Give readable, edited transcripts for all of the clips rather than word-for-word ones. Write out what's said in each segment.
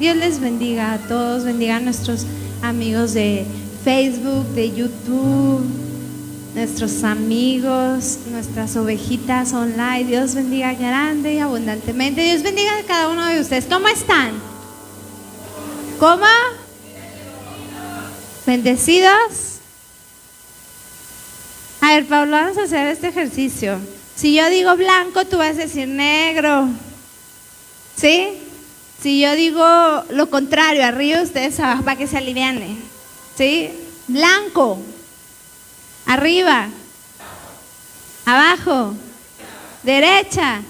Dios les bendiga a todos, bendiga a nuestros amigos de Facebook, de YouTube, nuestros amigos, nuestras ovejitas online. Dios bendiga grande y abundantemente. Dios bendiga a cada uno de ustedes. ¿Cómo están? ¿Cómo? ¿Bendecidos? A ver, Pablo, vamos a hacer este ejercicio. Si yo digo blanco, tú vas a decir negro. ¿Sí? Si yo digo lo contrario, arriba, ustedes abajo, para que se alivianen. ¿Sí? Blanco. Arriba. Abajo. Derecha.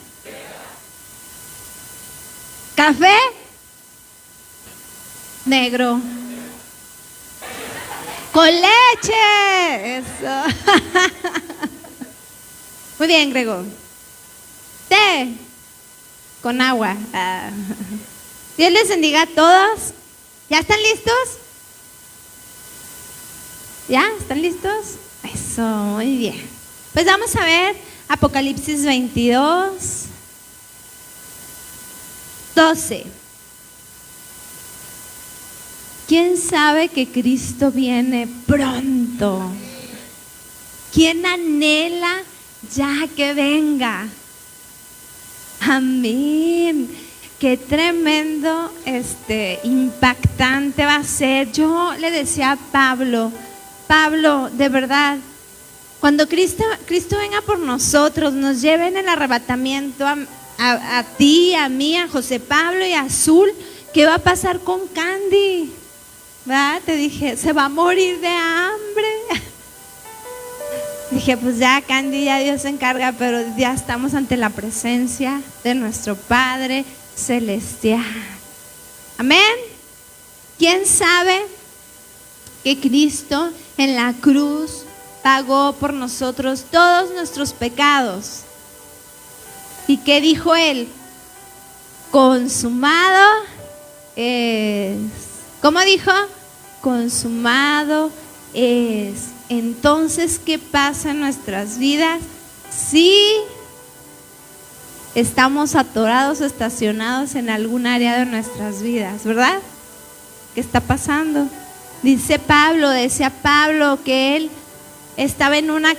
Café. Negro. Con leche. Eso. Muy bien, Grego. Té. Con agua. Dios les bendiga a todos. ¿Ya están listos? ¿Ya? ¿Están listos? Eso, muy bien. Pues vamos a ver Apocalipsis 22, 12. ¿Quién sabe que Cristo viene pronto? ¿Quién anhela ya que venga? Amén. Qué tremendo, impactante va a ser. Yo le decía a Pablo, de verdad, cuando Cristo venga por nosotros, nos lleve en el arrebatamiento a ti, a mí, a José Pablo y a Azul, ¿qué va a pasar con Candy? ¿Verdad? Te dije, se va a morir de hambre. Dije, pues ya Candy, ya Dios se encarga, pero ya estamos ante la presencia de nuestro Padre Celestial. Amén. ¿Quién sabe que Cristo en la cruz pagó por nosotros todos nuestros pecados? ¿Y qué dijo Él? Consumado es. ¿Cómo dijo? Consumado es. Entonces, ¿qué pasa en nuestras vidas? Si estamos atorados, estacionados en algún área de nuestras vidas, ¿verdad? ¿Qué está pasando? Decía Pablo que él estaba en una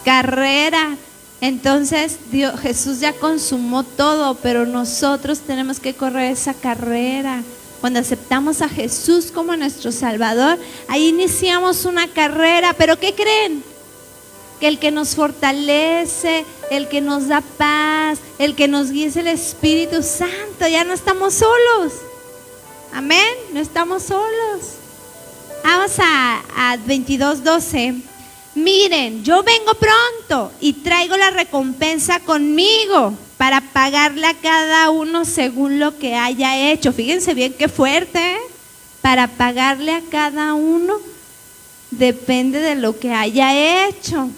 carrera. Entonces Jesús ya consumó todo, pero nosotros tenemos que correr esa carrera. Cuando aceptamos a Jesús como nuestro Salvador, ahí iniciamos una carrera. ¿Pero qué creen? Que el que nos fortalece, el que nos da paz, el que nos guía es el Espíritu Santo. Ya no estamos solos. Amén, no estamos solos. Vamos a 22:12. Miren, yo vengo pronto y traigo la recompensa conmigo para pagarle a cada uno según lo que haya hecho. Fíjense bien qué fuerte, ¿eh? Para pagarle a cada uno depende de lo que haya hecho.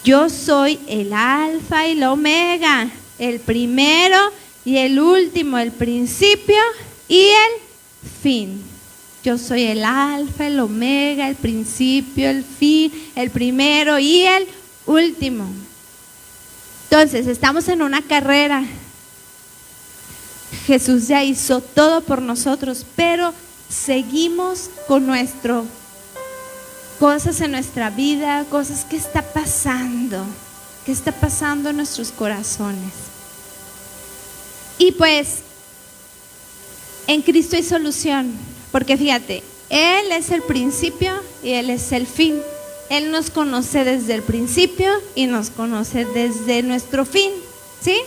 Yo soy el alfa y la omega, el primero y el último, el principio y el fin. Yo soy el alfa, el omega, el principio, el fin, el primero y el último. Entonces, estamos en una carrera. Jesús ya hizo todo por nosotros, pero seguimos con cosas en nuestra vida, cosas que está pasando en nuestros corazones. Y pues, en Cristo hay solución. Porque fíjate, Él es el principio y Él es el fin. Él nos conoce desde el principio y nos conoce desde nuestro fin, ¿sí?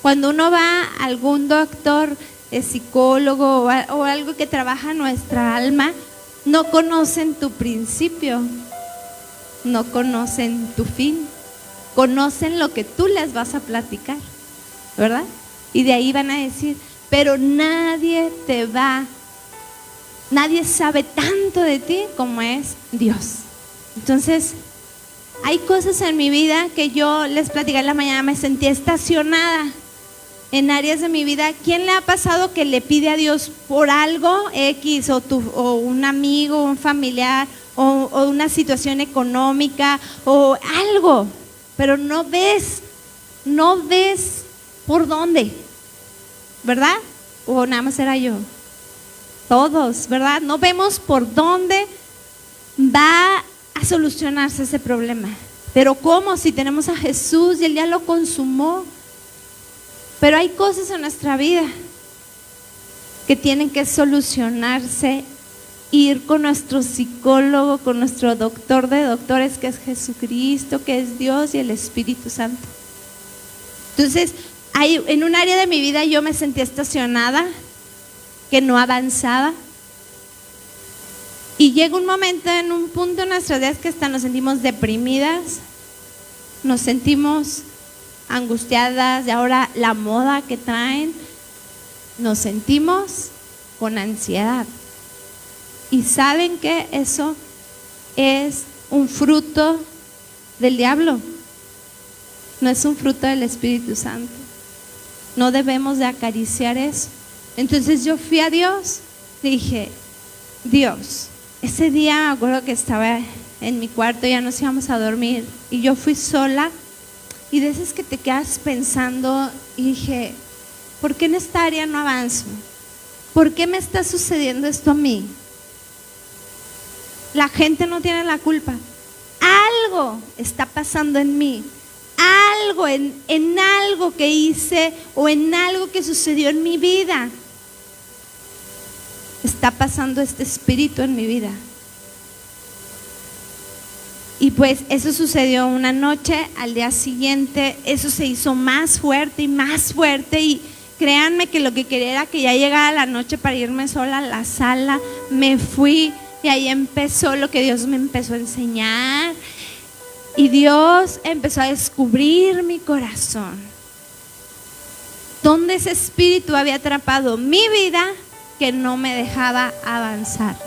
Cuando uno va a algún doctor, psicólogo o algo que trabaja nuestra alma, no conocen tu principio, no conocen tu fin, conocen lo que tú les vas a platicar, ¿verdad? Y de ahí van a decir, pero nadie sabe tanto de ti como es Dios. Entonces, hay cosas en mi vida que yo les platicé en la mañana, me sentía estacionada en áreas de mi vida. ¿Quién le ha pasado que le pide a Dios por algo X o un amigo, un familiar o una situación económica o algo, pero no ves por dónde? ¿verdad? ¿O nada más era yo? Todos, ¿verdad? No vemos por dónde va a solucionarse ese problema. Pero ¿cómo? Si tenemos a Jesús y Él ya lo consumó. Pero hay cosas en nuestra vida que tienen que solucionarse, ir con nuestro psicólogo, con nuestro doctor de doctores, que es Jesucristo, que es Dios y el Espíritu Santo. Entonces, en un área de mi vida yo me sentía estacionada, que no avanzaba. Y llega un momento, en un punto en nuestras vidas que hasta nos sentimos deprimidas, nos sentimos angustiadas, y ahora la moda que traen, nos sentimos con ansiedad. Y saben que eso es un fruto del diablo, no es un fruto del Espíritu Santo. No debemos de acariciar eso. Entonces yo fui a Dios, dije, Dios, ese día me acuerdo que estaba en mi cuarto, ya nos íbamos a dormir y yo fui sola, y de esas que te quedas pensando, y dije, ¿por qué en esta área no avanzo? ¿Por qué me está sucediendo esto a mí? La gente no tiene la culpa. Algo está pasando en mí, algo en algo que hice o en algo que sucedió en mi vida. Está pasando este espíritu en mi vida. Y pues eso sucedió una noche. Al día siguiente eso se hizo más fuerte, y créanme que lo que quería era que ya llegara la noche para irme sola a la sala. Me fui y ahí empezó lo que Dios me empezó a enseñar, y Dios empezó a descubrir mi corazón, donde ese espíritu había atrapado mi vida, que no me dejaba avanzar.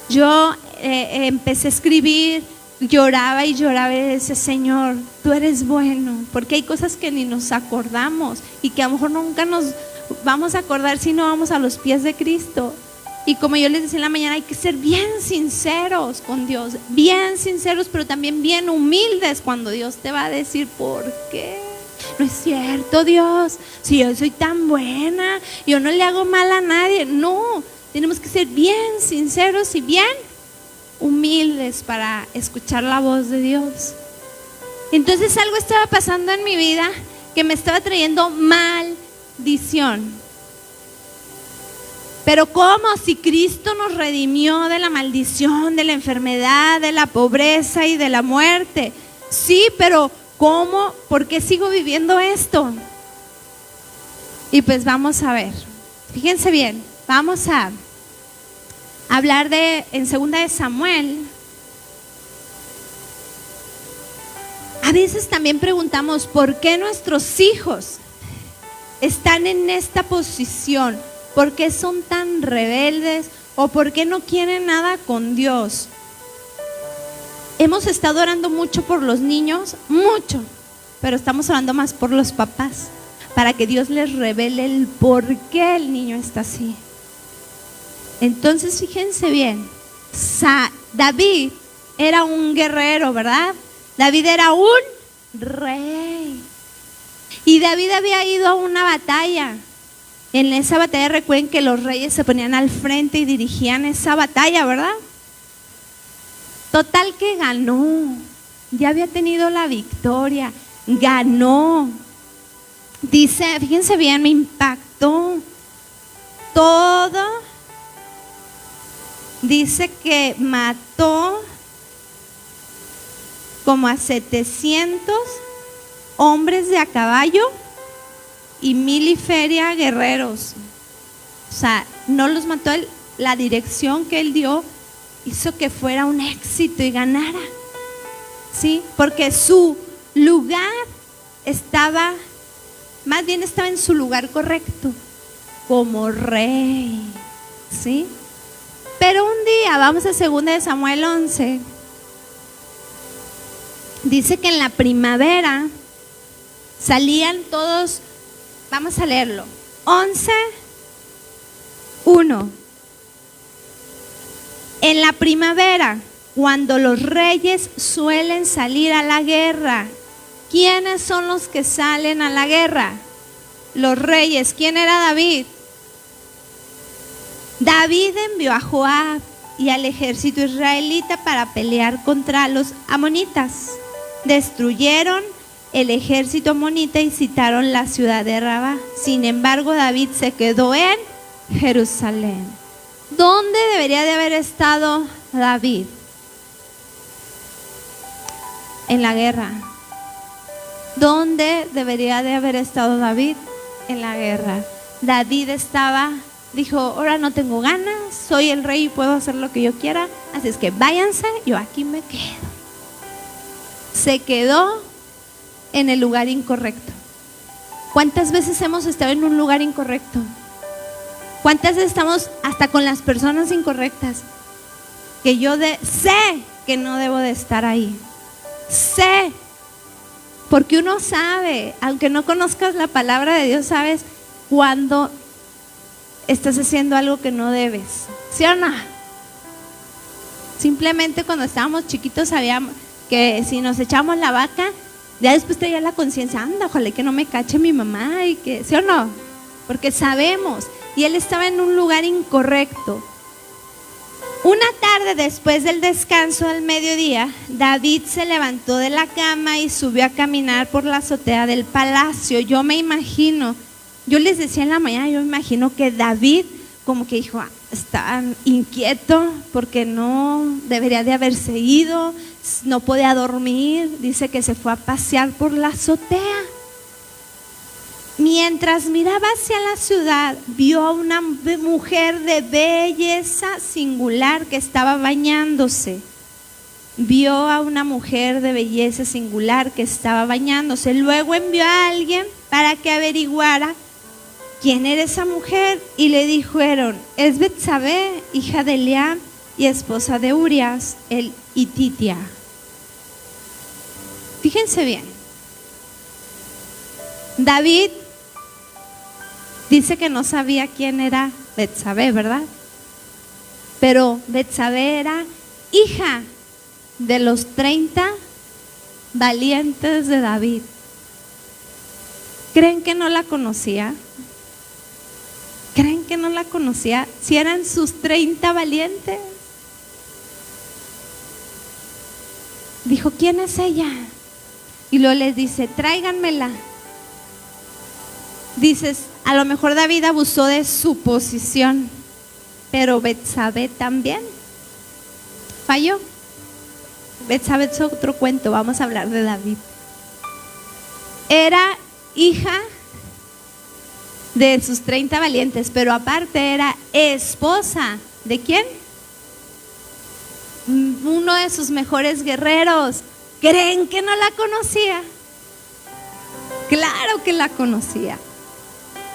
Yo empecé a escribir, lloraba y decía, Señor, tú eres bueno, porque hay cosas que ni nos acordamos y que a lo mejor nunca nos vamos a acordar si no vamos a los pies de Cristo. Y como yo les decía en la mañana, hay que ser bien sinceros con Dios, bien sinceros, pero también bien humildes cuando Dios te va a decir por qué. No es cierto, Dios, si yo soy tan buena, yo no le hago mal a nadie. No, tenemos que ser bien sinceros y bien humildes para escuchar la voz de Dios. Entonces algo estaba pasando en mi vida que me estaba trayendo maldición. Pero ¿cómo? Si Cristo nos redimió de la maldición, de la enfermedad, de la pobreza y de la muerte. Sí, pero ¿cómo? ¿Por qué sigo viviendo esto? Y pues vamos a ver. Fíjense bien, vamos a hablar en 2 de Samuel. A veces también preguntamos, ¿por qué nuestros hijos están en esta posición? ¿Por qué son tan rebeldes? ¿O por qué no quieren nada con Dios? Hemos estado orando mucho por los niños, mucho, pero estamos orando más por los papás, para que Dios les revele el por qué el niño está así. Entonces fíjense bien, David era un guerrero, ¿verdad? David era un rey. Y David había ido a una batalla. En esa batalla recuerden que los reyes se ponían al frente y dirigían esa batalla, ¿verdad? Total que ganó, ya había tenido la victoria, ganó. Dice, fíjense bien, me impactó todo. Dice que mató como a 700 hombres de a caballo y 1000 y feria guerreros. O sea, no los mató él, la dirección que él dio hizo que fuera un éxito y ganara. ¿Sí? Porque su lugar estaba, más bien estaba en su lugar correcto, como rey. ¿Sí? Pero un día, vamos a 2 de Samuel 11, dice que en la primavera salían todos. Vamos a leerlo. 11:1. En la primavera, cuando los reyes suelen salir a la guerra. ¿Quiénes son los que salen a la guerra? los reyes. ¿Quién era David? David envió a Joab y al ejército israelita para pelear contra los amonitas. Destruyeron el ejército amonita y sitiaron la ciudad de Rabá. Sin embargo, David se quedó en Jerusalén. ¿Dónde debería de haber estado David? En la guerra. ¿Dónde debería de haber estado David? En la guerra. David dijo, ahora no tengo ganas, soy el rey y puedo hacer lo que yo quiera, así es que váyanse, yo aquí me quedo. Se quedó en el lugar incorrecto. ¿Cuántas veces hemos estado en un lugar incorrecto? ¿Cuántas veces estamos hasta con las personas incorrectas? Que yo sé que no debo de estar ahí. Sé, porque uno sabe, aunque no conozcas la palabra de Dios, sabes cuando estás haciendo algo que no debes. ¿Sí o no? Simplemente cuando estábamos chiquitos sabíamos que si nos echamos la vaca, ya después traía la conciencia, anda, ojalá que no me cache mi mamá, y que, ¿sí o no? Porque sabemos. Y él estaba en un lugar incorrecto. Una tarde después del descanso del mediodía, David se levantó de la cama y subió a caminar por la azotea del palacio. Yo les decía en la mañana, yo me imagino que David como que dijo, está inquieto porque no debería de haberse ido, no podía dormir, dice que se fue a pasear por la azotea. Mientras miraba hacia la ciudad, vio a una mujer de belleza singular que estaba bañándose. Luego envió a alguien para que averiguara quién era esa mujer y le dijeron, es Betsabé, hija de Eliab y esposa de Urias, el hititia. Fíjense bien, David dice que no sabía quién era Betsabé, ¿verdad? Pero Betsabé era hija de los 30 valientes de David. ¿Creen que no la conocía? ¿Creen que no la conocía? Si eran sus 30 valientes. Dijo, ¿quién es ella? Y luego les dice, tráiganmela. Dices, a lo mejor David abusó de su posición, pero Betsabé también falló. Betsabé es otro cuento, vamos a hablar de David. Era hija de sus 30 valientes, pero aparte era esposa ¿de quién? Uno de sus mejores guerreros. ¿Creen que no la conocía? Claro que la conocía.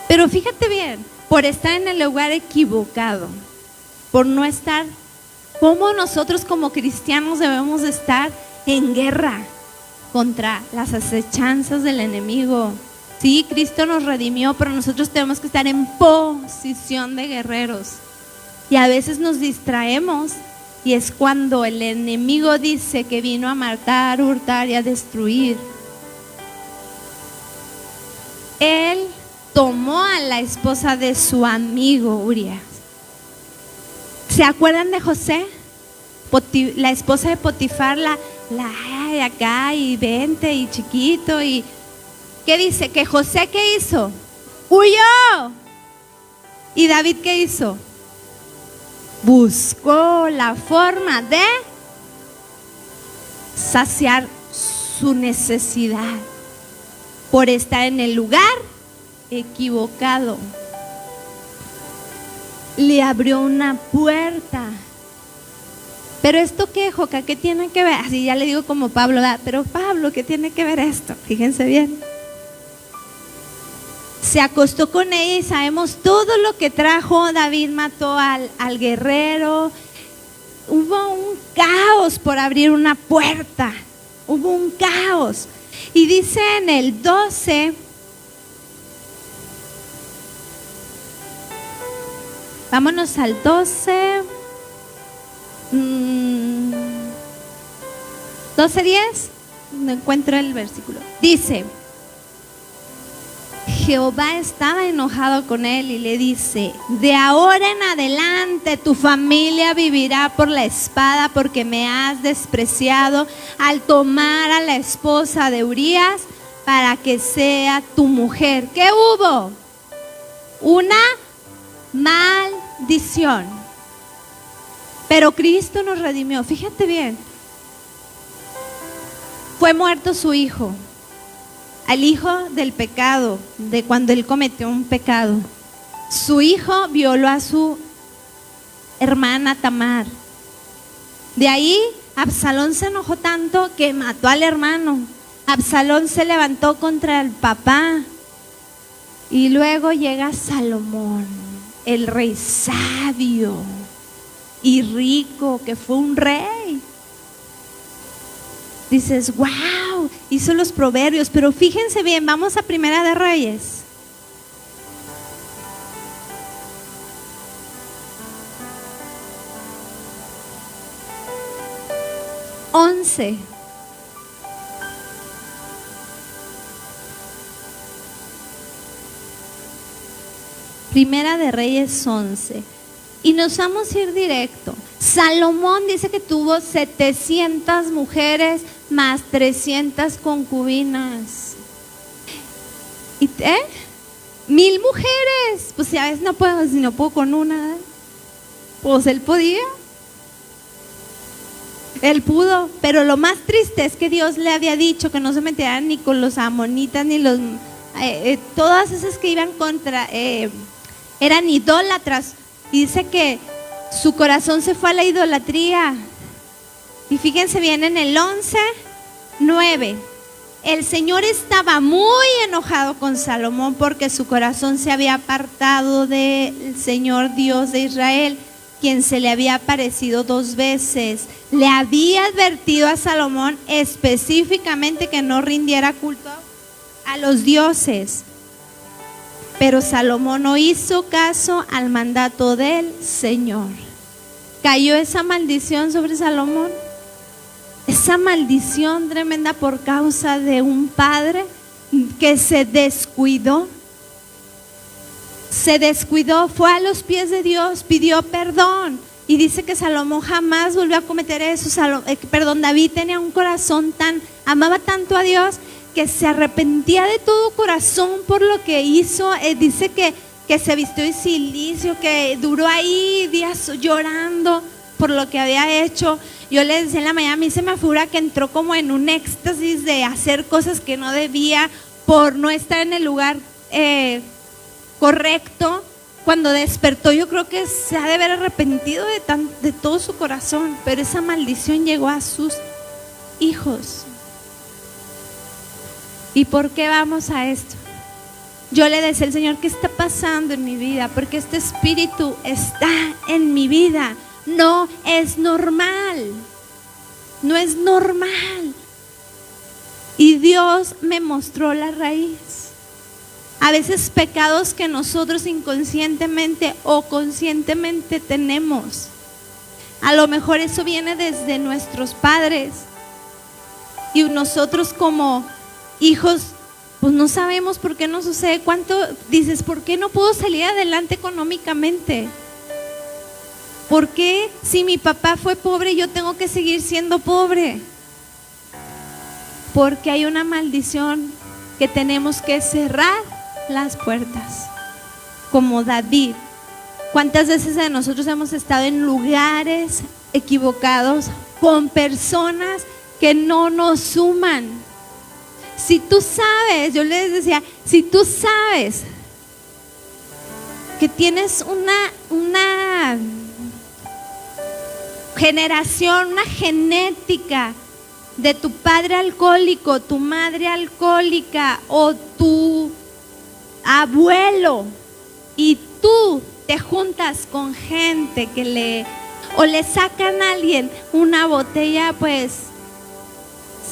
Pero fíjate bien, por estar en el lugar equivocado, por no estar como nosotros como cristianos debemos de estar en guerra contra las acechanzas del enemigo. Sí, Cristo nos redimió, pero nosotros tenemos que estar en posición de guerreros. Y a veces nos distraemos y es cuando el enemigo dice que vino a matar, hurtar y a destruir. Él tomó a la esposa de su amigo Urias. ¿Se acuerdan de José? La esposa de Potifar, la de acá y 20 y chiquito. Y ¿qué dice? Que José, ¿qué hizo? Huyó. ¿Y David qué hizo? Buscó la forma de saciar su necesidad por estar en el lugar equivocado. Le abrió una puerta. Pero esto qué, Joca, ¿qué tiene que ver? Así ya le digo como Pablo, ¿verdad? Pero Pablo, ¿qué tiene que ver esto? Fíjense bien. Se acostó con ella y sabemos todo lo que trajo. David mató al guerrero. Hubo un caos por abrir una puerta. Hubo un caos. Y dice en el 12, vámonos al 12, 12:10, no encuentro el versículo. Dice, Jehová estaba enojado con él y le dice: de ahora en adelante tu familia vivirá por la espada, porque me has despreciado al tomar a la esposa de Urías para que sea tu mujer. ¿Qué hubo? Una maldición. Pero Cristo nos redimió. Fíjate bien. Fue muerto su hijo, al hijo del pecado, de cuando él cometió un pecado. Su hijo violó a su hermana Tamar. De ahí Absalón se enojó tanto que mató al hermano. Absalón se levantó contra el papá. Y luego llega Salomón, el rey sabio y rico, que fue un rey. Dices, wow, hizo los proverbios. Pero fíjense bien, vamos a Primera de Reyes. Once. Primera de Reyes 11. Y nos vamos a ir directo. Salomón dice que tuvo 700 mujeres más 300 concubinas. ¿Y 1000 mujeres? Pues si a veces no puedo, si no puedo con una. Pues él podía. Él pudo. Pero lo más triste es que Dios le había dicho que no se metieran ni con los amonitas, ni los todas esas que iban contra eran idólatras. Y dice que su corazón se fue a la idolatría. Y fíjense bien en el 11:9. El Señor estaba muy enojado con Salomón porque su corazón se había apartado del Señor Dios de Israel, quien se le había aparecido 2 veces. Le había advertido a Salomón específicamente que no rindiera culto a los dioses. Pero Salomón no hizo caso al mandato del Señor. Cayó esa maldición sobre Salomón. Esa maldición tremenda por causa de un padre que se descuidó. Se descuidó, fue a los pies de Dios, pidió perdón. Y dice que Salomón jamás volvió a cometer eso. David tenía un corazón amaba tanto a Dios, que se arrepentía de todo corazón por lo que hizo. Dice que se vistió de cilicio, que duró ahí días llorando por lo que había hecho. Yo le decía en la mañana, a mí se me figura que entró como en un éxtasis de hacer cosas que no debía por no estar en el lugar correcto. Cuando despertó, yo creo que se ha de haber arrepentido de todo su corazón, pero esa maldición llegó a sus hijos. ¿Y por qué vamos a esto? Yo le decía al Señor, ¿qué está pasando en mi vida? Porque este espíritu está en mi vida. No es normal. No es normal. Y Dios me mostró la raíz. A veces pecados que nosotros inconscientemente o conscientemente tenemos. A lo mejor eso viene desde nuestros padres. Y nosotros como hijos, pues no sabemos por qué nos sucede. ¿Cuánto dices, por qué no puedo salir adelante económicamente? ¿Por qué si mi papá fue pobre yo tengo que seguir siendo pobre? Porque hay una maldición que tenemos que cerrar las puertas. Como David. ¿Cuántas veces de nosotros hemos estado en lugares equivocados con personas que no nos suman? Si tú sabes, yo les decía, si tú sabes que tienes una generación, una genética de tu padre alcohólico, tu madre alcohólica o tu abuelo, y tú te juntas con gente que le sacan a alguien una botella, pues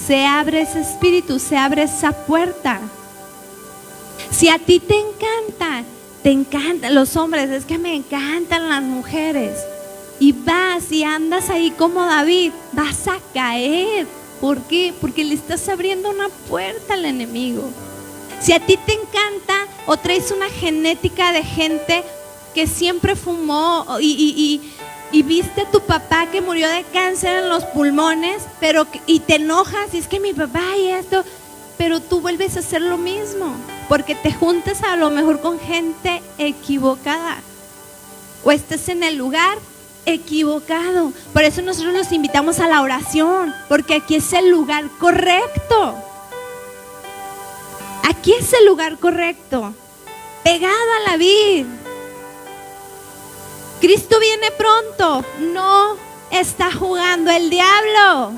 se abre ese espíritu, se abre esa puerta. Si a ti te encantan los hombres, es que me encantan las mujeres, y vas y andas ahí como David, vas a caer. ¿Por qué? Porque le estás abriendo una puerta al enemigo. Si a ti te encanta o traes una genética de gente que siempre fumó y viste a tu papá que murió de cáncer en los pulmones, y te enojas, y es que mi papá y esto, pero tú vuelves a hacer lo mismo, porque te juntas a lo mejor con gente equivocada o estás en el lugar equivocado. Por eso nosotros los invitamos a la oración, porque aquí es el lugar correcto. Aquí es el lugar correcto, pegado a la vid. Cristo viene pronto, no está jugando el diablo.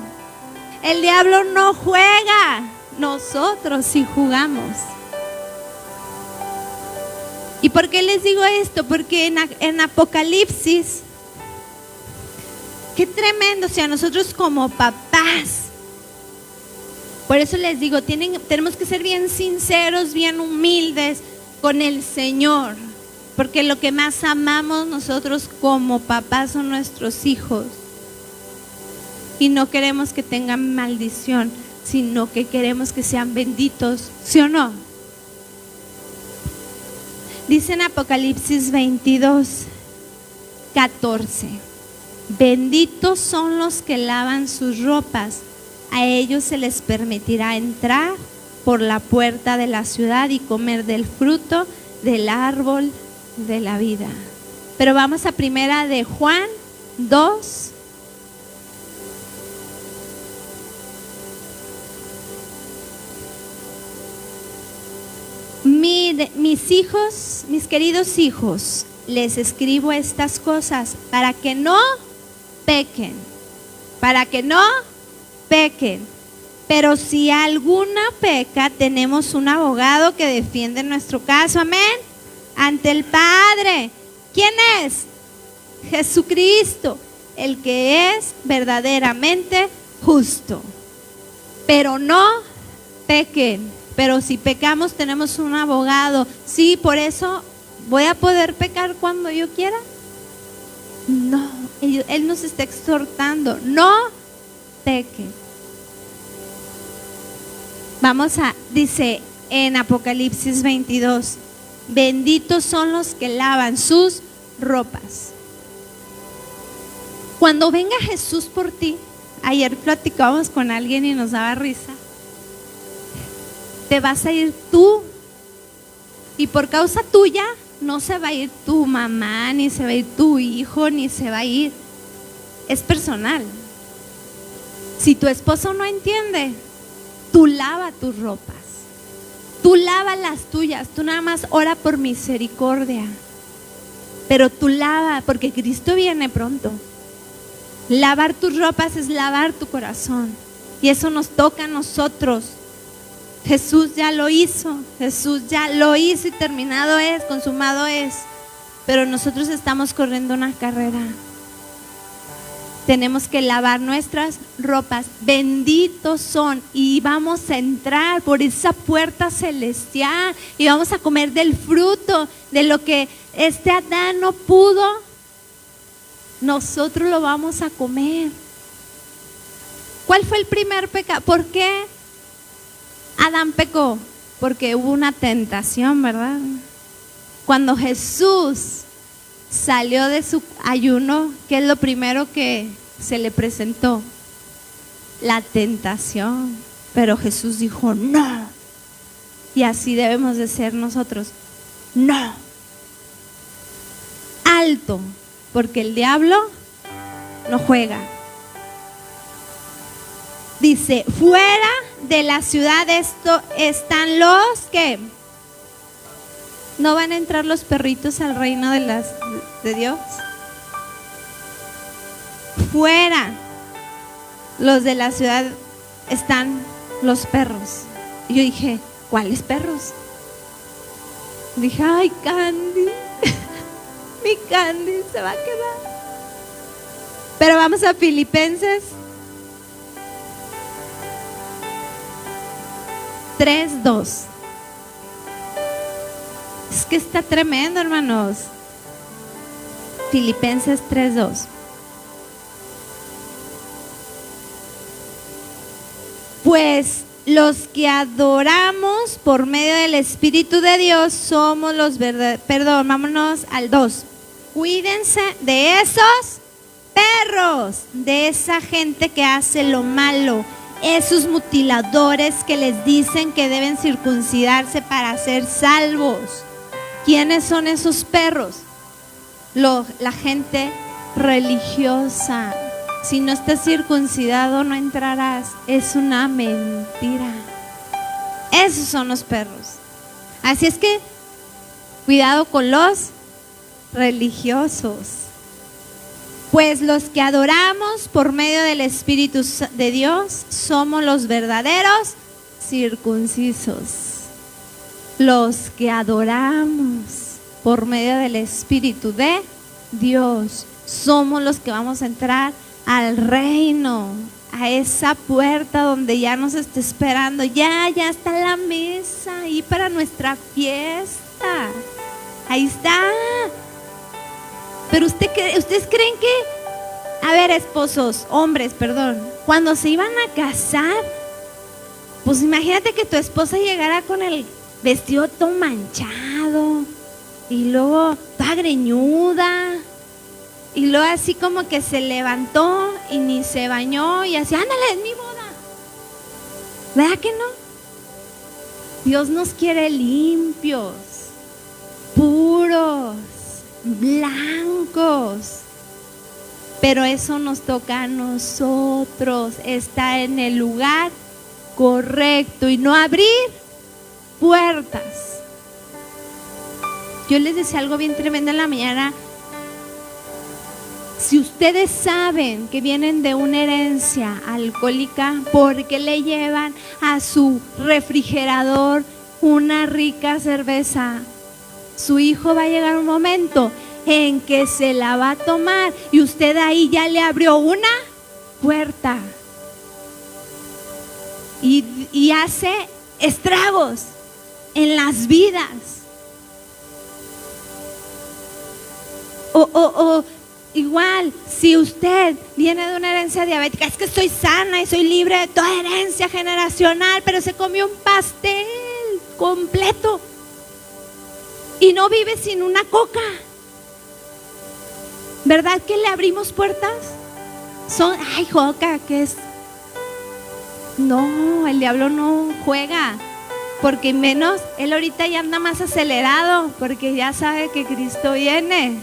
El diablo no juega, nosotros sí jugamos. ¿Y por qué les digo esto? Porque en Apocalipsis, qué tremendo, o sea, nosotros como papás, por eso les digo, tenemos que ser bien sinceros, bien humildes con el Señor, porque lo que más amamos nosotros como papás son nuestros hijos. Y no queremos que tengan maldición, sino que queremos que sean benditos, ¿sí o no? Dice en Apocalipsis 22:14, benditos son los que lavan sus ropas, a ellos se les permitirá entrar por la puerta de la ciudad y comer del fruto del árbol de la vida. Pero vamos a primera de Juan 2. Mis hijos, mis queridos hijos, les escribo estas cosas para que no pequen, pero si alguna peca, tenemos un abogado que defiende nuestro caso, amén, ante el Padre. ¿Quién es? Jesucristo, el que es verdaderamente justo. Pero no pequen. Pero si pecamos, tenemos un abogado. Sí, por eso voy a poder pecar cuando yo quiera. No, Él nos está exhortando, no pequen. Dice en Apocalipsis 22, benditos son los que lavan sus ropas. Cuando venga Jesús por ti, ayer platicábamos con alguien y nos daba risa. Te vas a ir tú, y por causa tuya no se va a ir tu mamá, ni se va a ir tu hijo, ni se va a ir. Es personal. Si tu esposo no entiende, tú lava tus ropas, tú lava las tuyas, tú nada más ora por misericordia, pero tú lava, porque Cristo viene pronto. Lavar tus ropas es lavar tu corazón, y eso nos toca a nosotros. Jesús ya lo hizo y terminado es, consumado es. Pero nosotros estamos corriendo una carrera. Tenemos que lavar nuestras ropas. Benditos son, y vamos a entrar por esa puerta celestial y vamos a comer del fruto de lo que este Adán no pudo. Nosotros lo vamos a comer. ¿Cuál fue el primer pecado? ¿Por qué Adán pecó? Porque hubo una tentación, ¿verdad? Cuando Jesús salió de su ayuno, ¿qué es lo primero que se le presentó? La tentación. Pero Jesús dijo no. Y así debemos de ser nosotros. No. Alto, porque el diablo no juega. Dice, fuera de la ciudad están los que no van a entrar los perritos al reino de Dios. Fuera los de la ciudad están los perros. Y yo dije, ¿cuáles perros? Dije, ay, Candy, mi Candy se va a quedar. Pero vamos a Filipenses 3:2. Es que está tremendo, hermanos. Filipenses 3:2. Pues los que adoramos por medio del Espíritu de Dios somos los verdaderos. Perdón, vámonos al 2. Cuídense de esos perros, de esa gente que hace lo malo, esos mutiladores que les dicen que deben circuncidarse para ser salvos. ¿Quiénes son esos perros? La gente religiosa. Si no estás circuncidado no entrarás. Es una mentira. Esos son los perros. Así es que cuidado con los religiosos. Pues los que adoramos por medio del Espíritu de Dios somos los verdaderos circuncisos. Los que adoramos por medio del Espíritu de Dios somos los que vamos a entrar al reino, a esa puerta donde ya nos está esperando. Ya está la mesa ahí para nuestra fiesta. Ahí está. Pero ustedes creen que, a ver, esposos, hombres, perdón, cuando se iban a casar, pues imagínate que tu esposa llegara con el vestido todo manchado y luego toda greñuda y luego así como que se levantó y ni se bañó y así, ándale, es mi boda. ¿Verdad que no? Dios nos quiere limpios, puros, blancos. Pero eso nos toca a nosotros, estar en el lugar correcto y no abrir puertas. Yo les decía algo bien tremendo en la mañana. Si ustedes saben que vienen de una herencia alcohólica, ¿por qué le llevan a su refrigerador una rica cerveza? Su hijo va a llegar un momento en que se la va a tomar y usted ahí ya le abrió una puerta y hace estragos en las vidas. O igual, si usted viene de una herencia diabética, es que estoy sana y soy libre de toda herencia generacional, pero se comió un pastel completo y no vive sin una coca. ¿Verdad que le abrimos puertas? Ay, coca, ¿qué es? No, el diablo no juega, porque menos, él ahorita ya anda más acelerado, porque ya sabe que Cristo viene.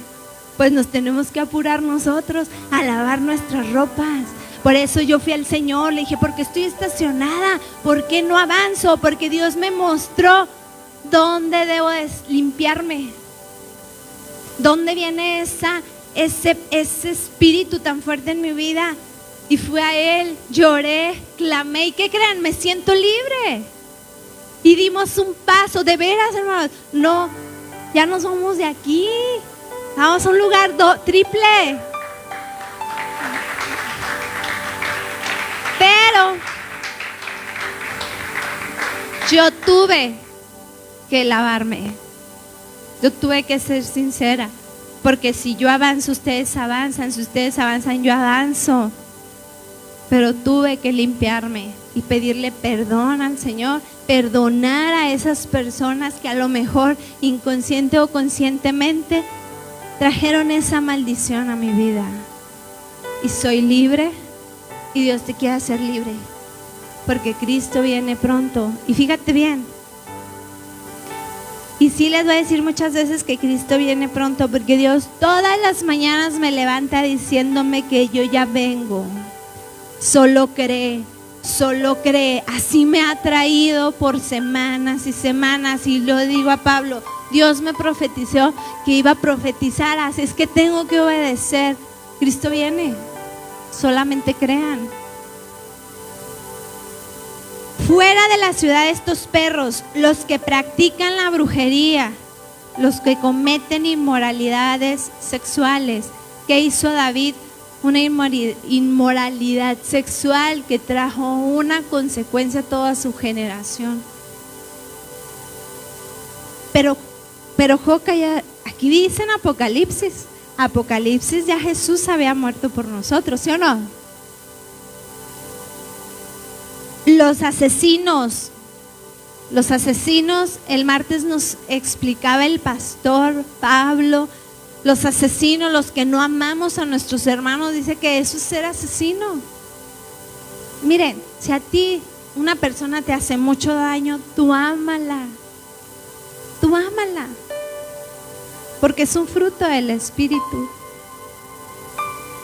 Pues nos tenemos que apurar nosotros a lavar nuestras ropas. Por eso yo fui al Señor, le dije, porque estoy estacionada, ¿por qué no avanzo? Porque Dios me mostró dónde debo limpiarme, dónde viene ese espíritu tan fuerte en mi vida. Y fui a Él, lloré, clamé, ¿y qué creen? Me siento libre. Y dimos un paso, de veras, hermanos. No, ya no somos de aquí. Vamos a un lugar triple. Pero yo tuve que lavarme. Yo tuve que ser sincera. Porque si yo avanzo, ustedes avanzan. Si ustedes avanzan, yo avanzo. Pero tuve que limpiarme y pedirle perdón al Señor. Perdonar a esas personas que a lo mejor inconsciente o conscientemente trajeron esa maldición a mi vida. Y soy libre y Dios te quiere hacer libre, porque Cristo viene pronto. Y fíjate bien, y sí les voy a decir muchas veces que Cristo viene pronto, porque Dios todas las mañanas me levanta diciéndome que yo ya vengo. Solo cree, solo cree. Así me ha traído por semanas y semanas. Y lo digo a Pablo, Dios me profetizó que iba a profetizar, así es que tengo que obedecer. Cristo viene, solamente crean. Fuera de la ciudad estos perros, los que practican la brujería, los que cometen inmoralidades sexuales. ¿Qué hizo David? Una inmoralidad sexual que trajo una consecuencia a toda su generación. Pero Joca, ya, aquí dice en Apocalipsis ya Jesús había muerto por nosotros, ¿sí o no? Los asesinos, el martes nos explicaba el pastor Pablo, los asesinos, los que no amamos a nuestros hermanos, dice que eso es ser asesino. Miren, si a ti una persona te hace mucho daño, tú ámala, porque es un fruto del Espíritu.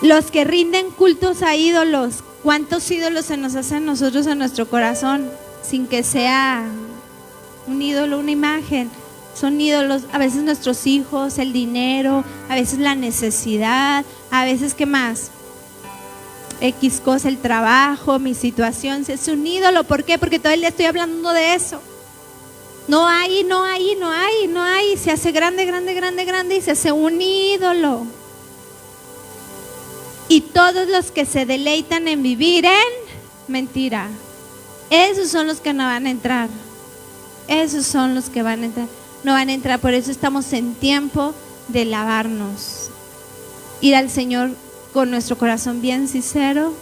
Los que rinden cultos a ídolos, ¿cuántos ídolos se nos hacen nosotros en nuestro corazón sin que sea un ídolo, una imagen? Son ídolos, a veces nuestros hijos, el dinero, a veces la necesidad, a veces ¿qué más? X cosa, el trabajo, mi situación, es un ídolo. ¿Por qué? Porque todo el día estoy hablando de eso. No hay, se hace grande y se hace un ídolo. Y todos los que se deleitan en vivir en mentira, esos son los que no van a entrar. No van a entrar, por eso estamos en tiempo de lavarnos. Ir al Señor con nuestro corazón bien sincero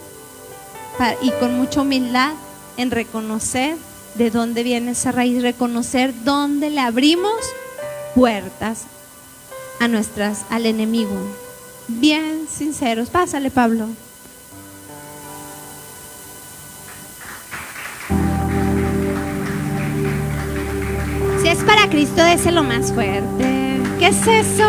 y con mucha humildad en reconocer de dónde viene esa raíz, reconocer dónde le abrimos puertas al enemigo. Bien sinceros. Pásale, Pablo. Si es para Cristo, déselo más fuerte. ¿Qué es eso?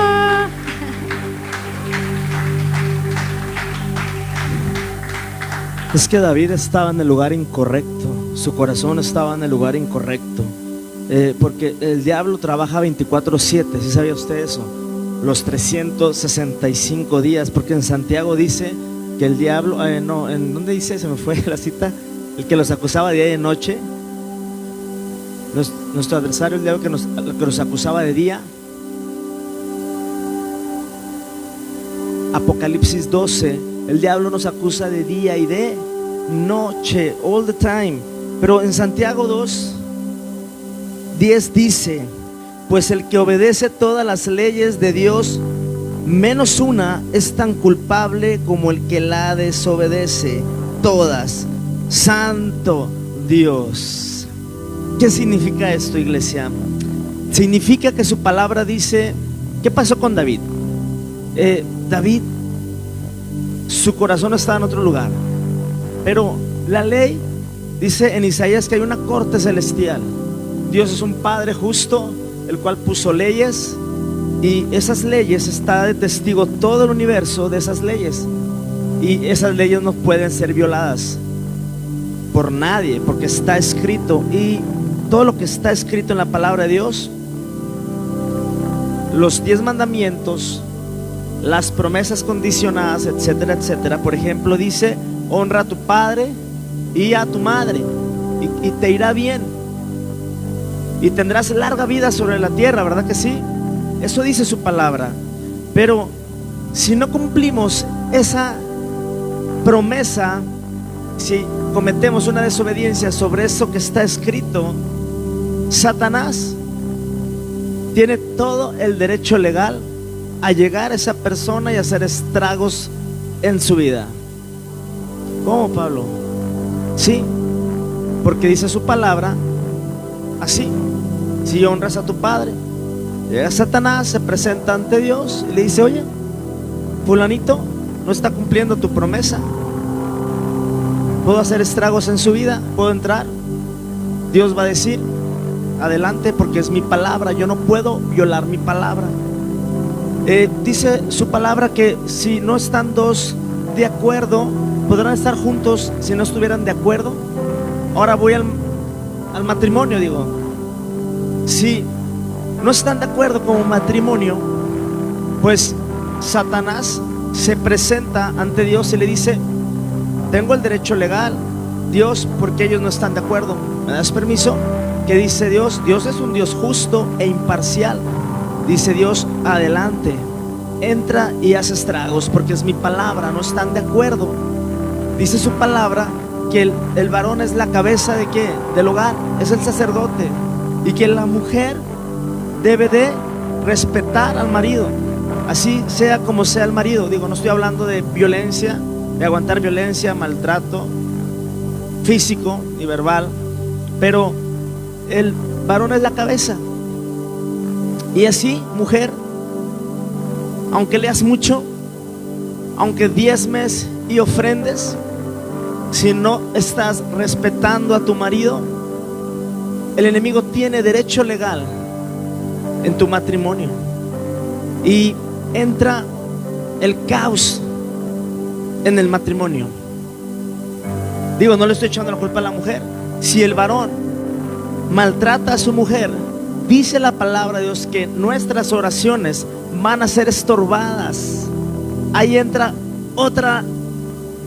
Es que David estaba en el lugar incorrecto, su corazón estaba en el lugar incorrecto, porque el diablo trabaja 24/7, ¿sí sabía usted eso? Los 365 días, porque en Santiago dice que el diablo, ¿en dónde dice? Se me fue la cita, el que los acusaba de día y de noche, nuestro adversario, el diablo que nos acusaba de día. Apocalipsis 12. El diablo nos acusa de día y de noche, all the time. Pero en Santiago 2:10 dice: pues el que obedece todas las leyes de Dios, menos una, es tan culpable como el que la desobedece todas. Santo Dios. ¿Qué significa esto, iglesia? Significa que su palabra dice, ¿qué pasó con David? David, su corazón estaba en otro lugar, pero la ley dice en Isaías que hay una corte celestial. Dios es un Padre justo, el cual puso leyes, y esas leyes, está de testigo todo el universo de esas leyes, y esas leyes no pueden ser violadas por nadie, porque está escrito. Y todo lo que está escrito en la palabra de Dios, los 10 mandamientos, las promesas condicionadas, etcétera, etcétera. Por ejemplo, dice: honra a tu padre y a tu madre, y te irá bien, y tendrás larga vida sobre la tierra, ¿verdad que sí? Eso dice su palabra. Pero si no cumplimos esa promesa, si cometemos una desobediencia sobre eso que está escrito, Satanás tiene todo el derecho legal a llegar a esa persona y hacer estragos en su vida. ¿Cómo, Pablo? Sí, porque dice su palabra así: si honras a tu padre. Llega Satanás, se presenta ante Dios y le dice: oye, fulanito no está cumpliendo tu promesa, puedo hacer estragos en su vida, puedo entrar. Dios va a decir: adelante, porque es mi palabra, yo no puedo violar mi palabra. Dice su palabra que si no están dos de acuerdo, podrán estar juntos si no estuvieran de acuerdo. Ahora voy al matrimonio, digo, si no están de acuerdo como matrimonio, pues Satanás se presenta ante Dios y le dice: tengo el derecho legal, Dios, porque ellos no están de acuerdo, ¿me das permiso? ¿Qué dice Dios? Dios es un Dios justo e imparcial. Dice Dios: adelante, entra y haz estragos, porque es mi palabra, no están de acuerdo. Dice su palabra que el varón es la cabeza de ¿qué? Del hogar, es el sacerdote, y que la mujer debe de respetar al marido, así sea como sea el marido. Digo, no estoy hablando de violencia, de aguantar violencia, maltrato, físico ni verbal, pero el varón es la cabeza. Y así, mujer, aunque leas mucho, aunque diezmes y ofrendes, si no estás respetando a tu marido, el enemigo tiene derecho legal en tu matrimonio y entra el caos en el matrimonio. Digo, no le estoy echando la culpa a la mujer. Si el varón maltrata a su mujer, dice la palabra de Dios que nuestras oraciones van a ser estorbadas. Ahí entra otra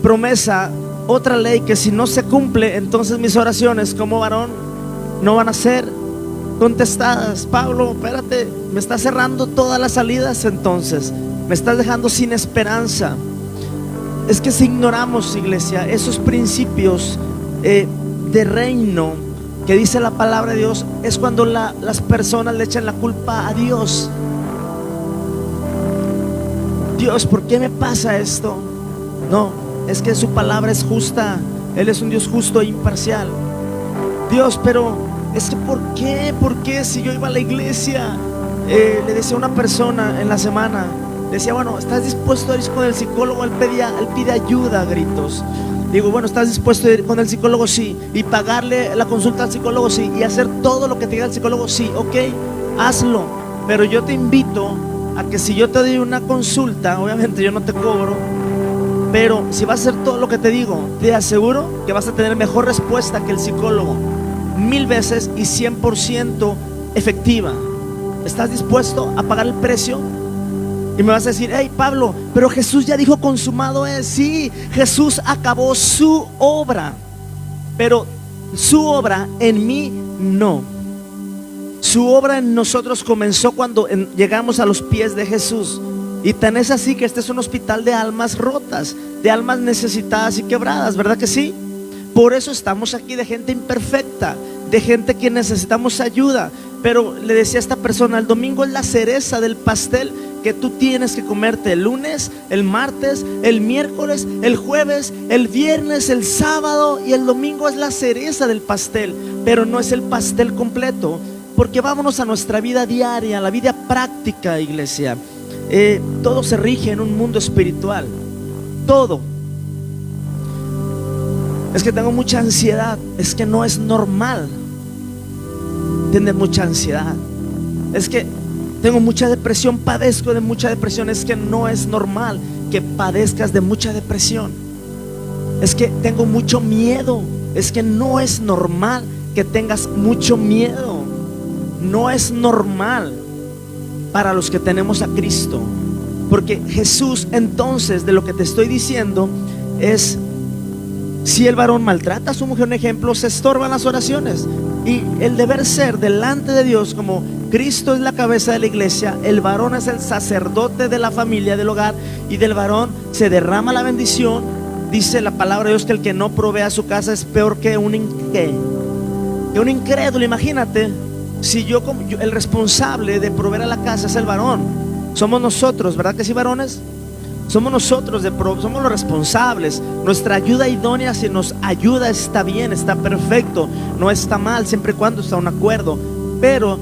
promesa, otra ley, que si no se cumple, entonces mis oraciones como varón no van a ser contestadas. Pablo, espérate, me estás cerrando todas las salidas, entonces me estás dejando sin esperanza. Es que si ignoramos, iglesia, esos principios de reino que dice la palabra de Dios, es cuando las personas le echan la culpa a Dios. Dios, ¿por qué me pasa esto? No, es que su palabra es justa. Él es un Dios justo e imparcial. Dios, pero es que ¿por qué si yo iba a la iglesia? Le decía a una persona en la semana, decía, bueno, ¿estás dispuesto a ir con el psicólogo? Él pide ayuda a gritos. Digo, bueno, ¿estás dispuesto a ir con el psicólogo? Sí. Y pagarle la consulta al psicólogo, sí. Y hacer todo lo que te diga el psicólogo, sí. Ok, hazlo. Pero yo te invito a que si yo te doy una consulta, obviamente yo no te cobro, pero si vas a hacer todo lo que te digo, te aseguro que vas a tener mejor respuesta que el psicólogo, 1000 veces y 100% efectiva. ¿Estás dispuesto a pagar el precio? Y me vas a decir, hey Pablo, pero Jesús ya dijo consumado es. Sí, Jesús acabó su obra, pero su obra en mí no. Su obra en nosotros comenzó cuando llegamos a los pies de Jesús. Y tan es así que este es un hospital de almas rotas, de almas necesitadas y quebradas, ¿verdad que sí? Por eso estamos aquí, de gente imperfecta, de gente que necesitamos ayuda. Pero le decía a esta persona, el domingo es la cereza del pastel que tú tienes que comerte el lunes, el martes, el miércoles, el jueves, el viernes, el sábado, y el domingo es la cereza del pastel, pero no es el pastel completo. Porque vámonos a nuestra vida diaria, a la vida práctica, iglesia. Todo se rige en un mundo espiritual. Todo. Es que tengo mucha ansiedad. Es que no es normal tener mucha ansiedad. Es que tengo mucha depresión, padezco de mucha depresión. Es que no es normal que padezcas de mucha depresión. Es que tengo mucho miedo. Es que no es normal que tengas mucho miedo. No es normal para los que tenemos a Cristo. Porque Jesús, entonces, de lo que te estoy diciendo es, si el varón maltrata a su mujer, un ejemplo, se estorban las oraciones. Y el deber ser delante de Dios, como Cristo es la cabeza de la iglesia, el varón es el sacerdote de la familia, del hogar, y del varón se derrama la bendición. Dice la palabra de Dios que el que no provee a su casa es peor que un incrédulo. Imagínate, si yo, el responsable de proveer a la casa es el varón, somos nosotros, ¿verdad que sí, varones? Somos nosotros, somos los responsables. Nuestra ayuda idónea, si nos ayuda, está bien, está perfecto, no está mal, siempre y cuando está un acuerdo. Pero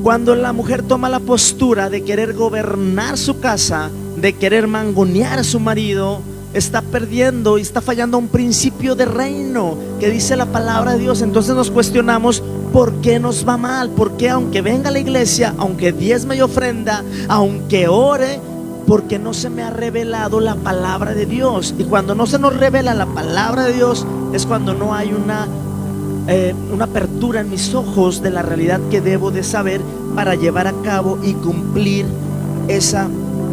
cuando la mujer toma la postura de querer gobernar su casa, de querer mangonear a su marido, está perdiendo y está fallando un principio de reino que dice la palabra de Dios. Entonces nos cuestionamos, ¿por qué nos va mal? ¿Por qué, aunque venga a la iglesia, aunque diezme y ofrenda, aunque ore, porque no se me ha revelado la palabra de Dios? Y cuando no se nos revela la palabra de Dios, es cuando no hay una apertura en mis ojos de la realidad que debo de saber para llevar a cabo y cumplir esa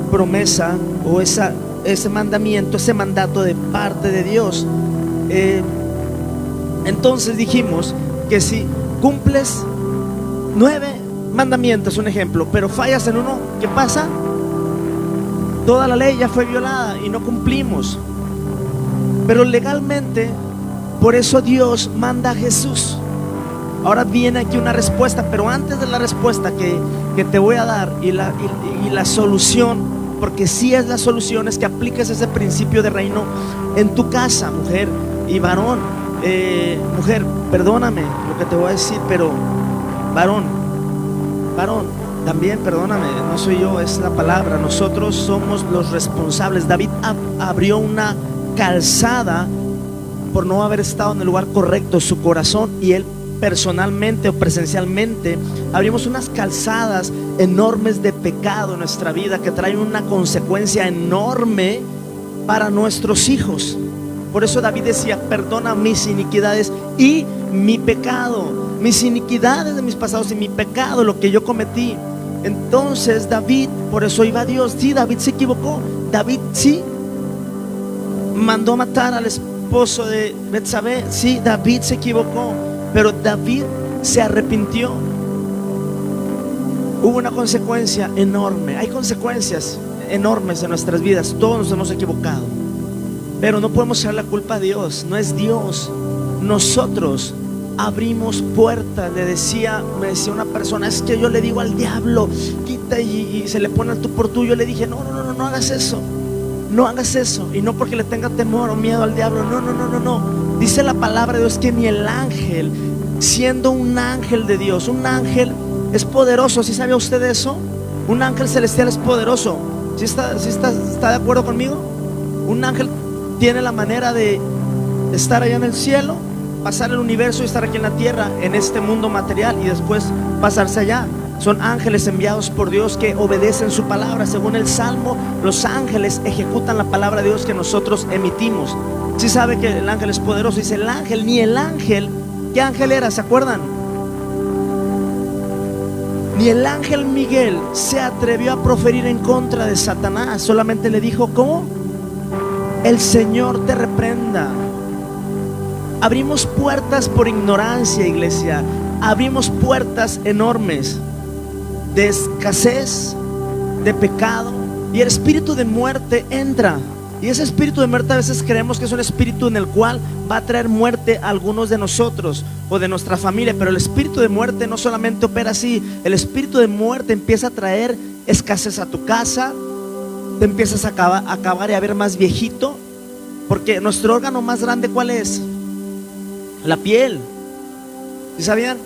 promesa o ese mandamiento, ese mandato de parte de Dios. Entonces dijimos que si cumples 9 mandamientos, un ejemplo, pero fallas en uno, ¿qué pasa? Toda la ley ya fue violada y no cumplimos. Pero legalmente, por eso Dios manda a Jesús. Ahora viene aquí una respuesta, pero antes de la respuesta que te voy a dar y la solución, porque sí es la solución, es que apliques ese principio de reino en tu casa, mujer y varón. mujer, perdóname lo que te voy a decir, pero varón, también perdóname, no soy yo, es la palabra. Nosotros somos los responsables. David abrió una calzada por no haber estado en el lugar correcto, su corazón, y él personalmente o presencialmente abrimos unas calzadas enormes de pecado en nuestra vida que traen una consecuencia enorme para nuestros hijos. Por eso David decía: perdona mis iniquidades y mi pecado, mis iniquidades de mis pasados y mi pecado, lo que yo cometí. Entonces David, por eso iba a Dios. Sí, David se equivocó. David sí mandó matar al esposo de Betsabé. Sí, David se equivocó, pero David se arrepintió. Hubo una consecuencia enorme. Hay consecuencias enormes en nuestras vidas. Todos nos hemos equivocado, pero no podemos echar la culpa a Dios. No es Dios. Nosotros abrimos puertas. Me decía una persona: es que yo le digo al diablo, quita, y se le pone al tú por tú. Yo le dije: no hagas eso. No hagas eso. Y no porque le tenga temor o miedo al diablo. No. Dice la palabra de Dios que ni el ángel, siendo un ángel de Dios, un ángel es poderoso. ¿Sí sabía usted eso? Un ángel celestial es poderoso. ¿Sí está de acuerdo conmigo? Un ángel tiene la manera de estar allá en el cielo, pasar el universo y estar aquí en la tierra, en este mundo material, y después pasarse allá. Son ángeles enviados por Dios que obedecen su palabra. Según el Salmo, los ángeles ejecutan la palabra de Dios que nosotros emitimos. Si sabe que el ángel es poderoso. Dice el ángel, ni el ángel. ¿Qué ángel era? ¿Se acuerdan? Ni el ángel Miguel se atrevió a proferir en contra de Satanás. Solamente le dijo: ¿cómo? El Señor te reprenda. Abrimos puertas por ignorancia, iglesia. Abrimos puertas enormes de escasez, de pecado, y el espíritu de muerte entra. Y ese espíritu de muerte a veces creemos que es un espíritu en el cual va a traer muerte a algunos de nosotros o de nuestra familia, pero el espíritu de muerte no solamente opera así. El espíritu de muerte empieza a traer escasez a tu casa, te empiezas a acabar y a ver más viejito, porque nuestro órgano más grande, ¿cuál es? La piel. ¿Sí sabían?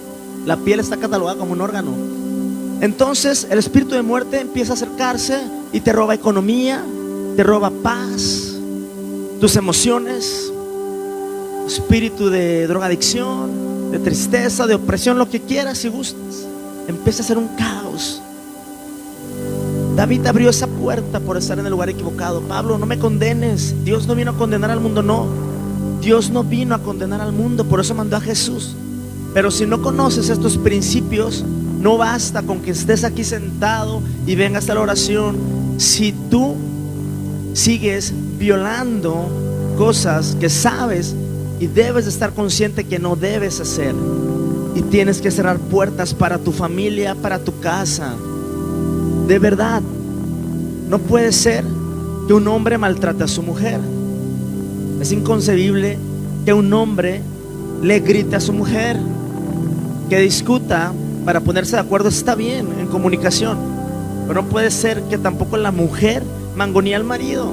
La piel está catalogada como un órgano. Entonces el espíritu de muerte empieza a acercarse y te roba economía, te roba paz, tus emociones, espíritu de drogadicción, de tristeza, de opresión, lo que quieras y gustes. Empieza a ser un caos. David abrió esa puerta por estar en el lugar equivocado. Pablo, no me condenes. Dios no vino a condenar al mundo, no. Dios no vino a condenar al mundo, por eso mandó a Jesús. Pero si no conoces estos principios, no basta con que estés aquí sentado y vengas a la oración. Si tú sigues violando cosas que sabes y debes de estar consciente que no debes hacer, y tienes que cerrar puertas para tu familia, para tu casa. De verdad, no puede ser que un hombre maltrate a su mujer. Es inconcebible que un hombre le grite a su mujer. Que discuta para ponerse de acuerdo, está bien, en comunicación, pero no puede ser que tampoco la mujer mangonee al marido.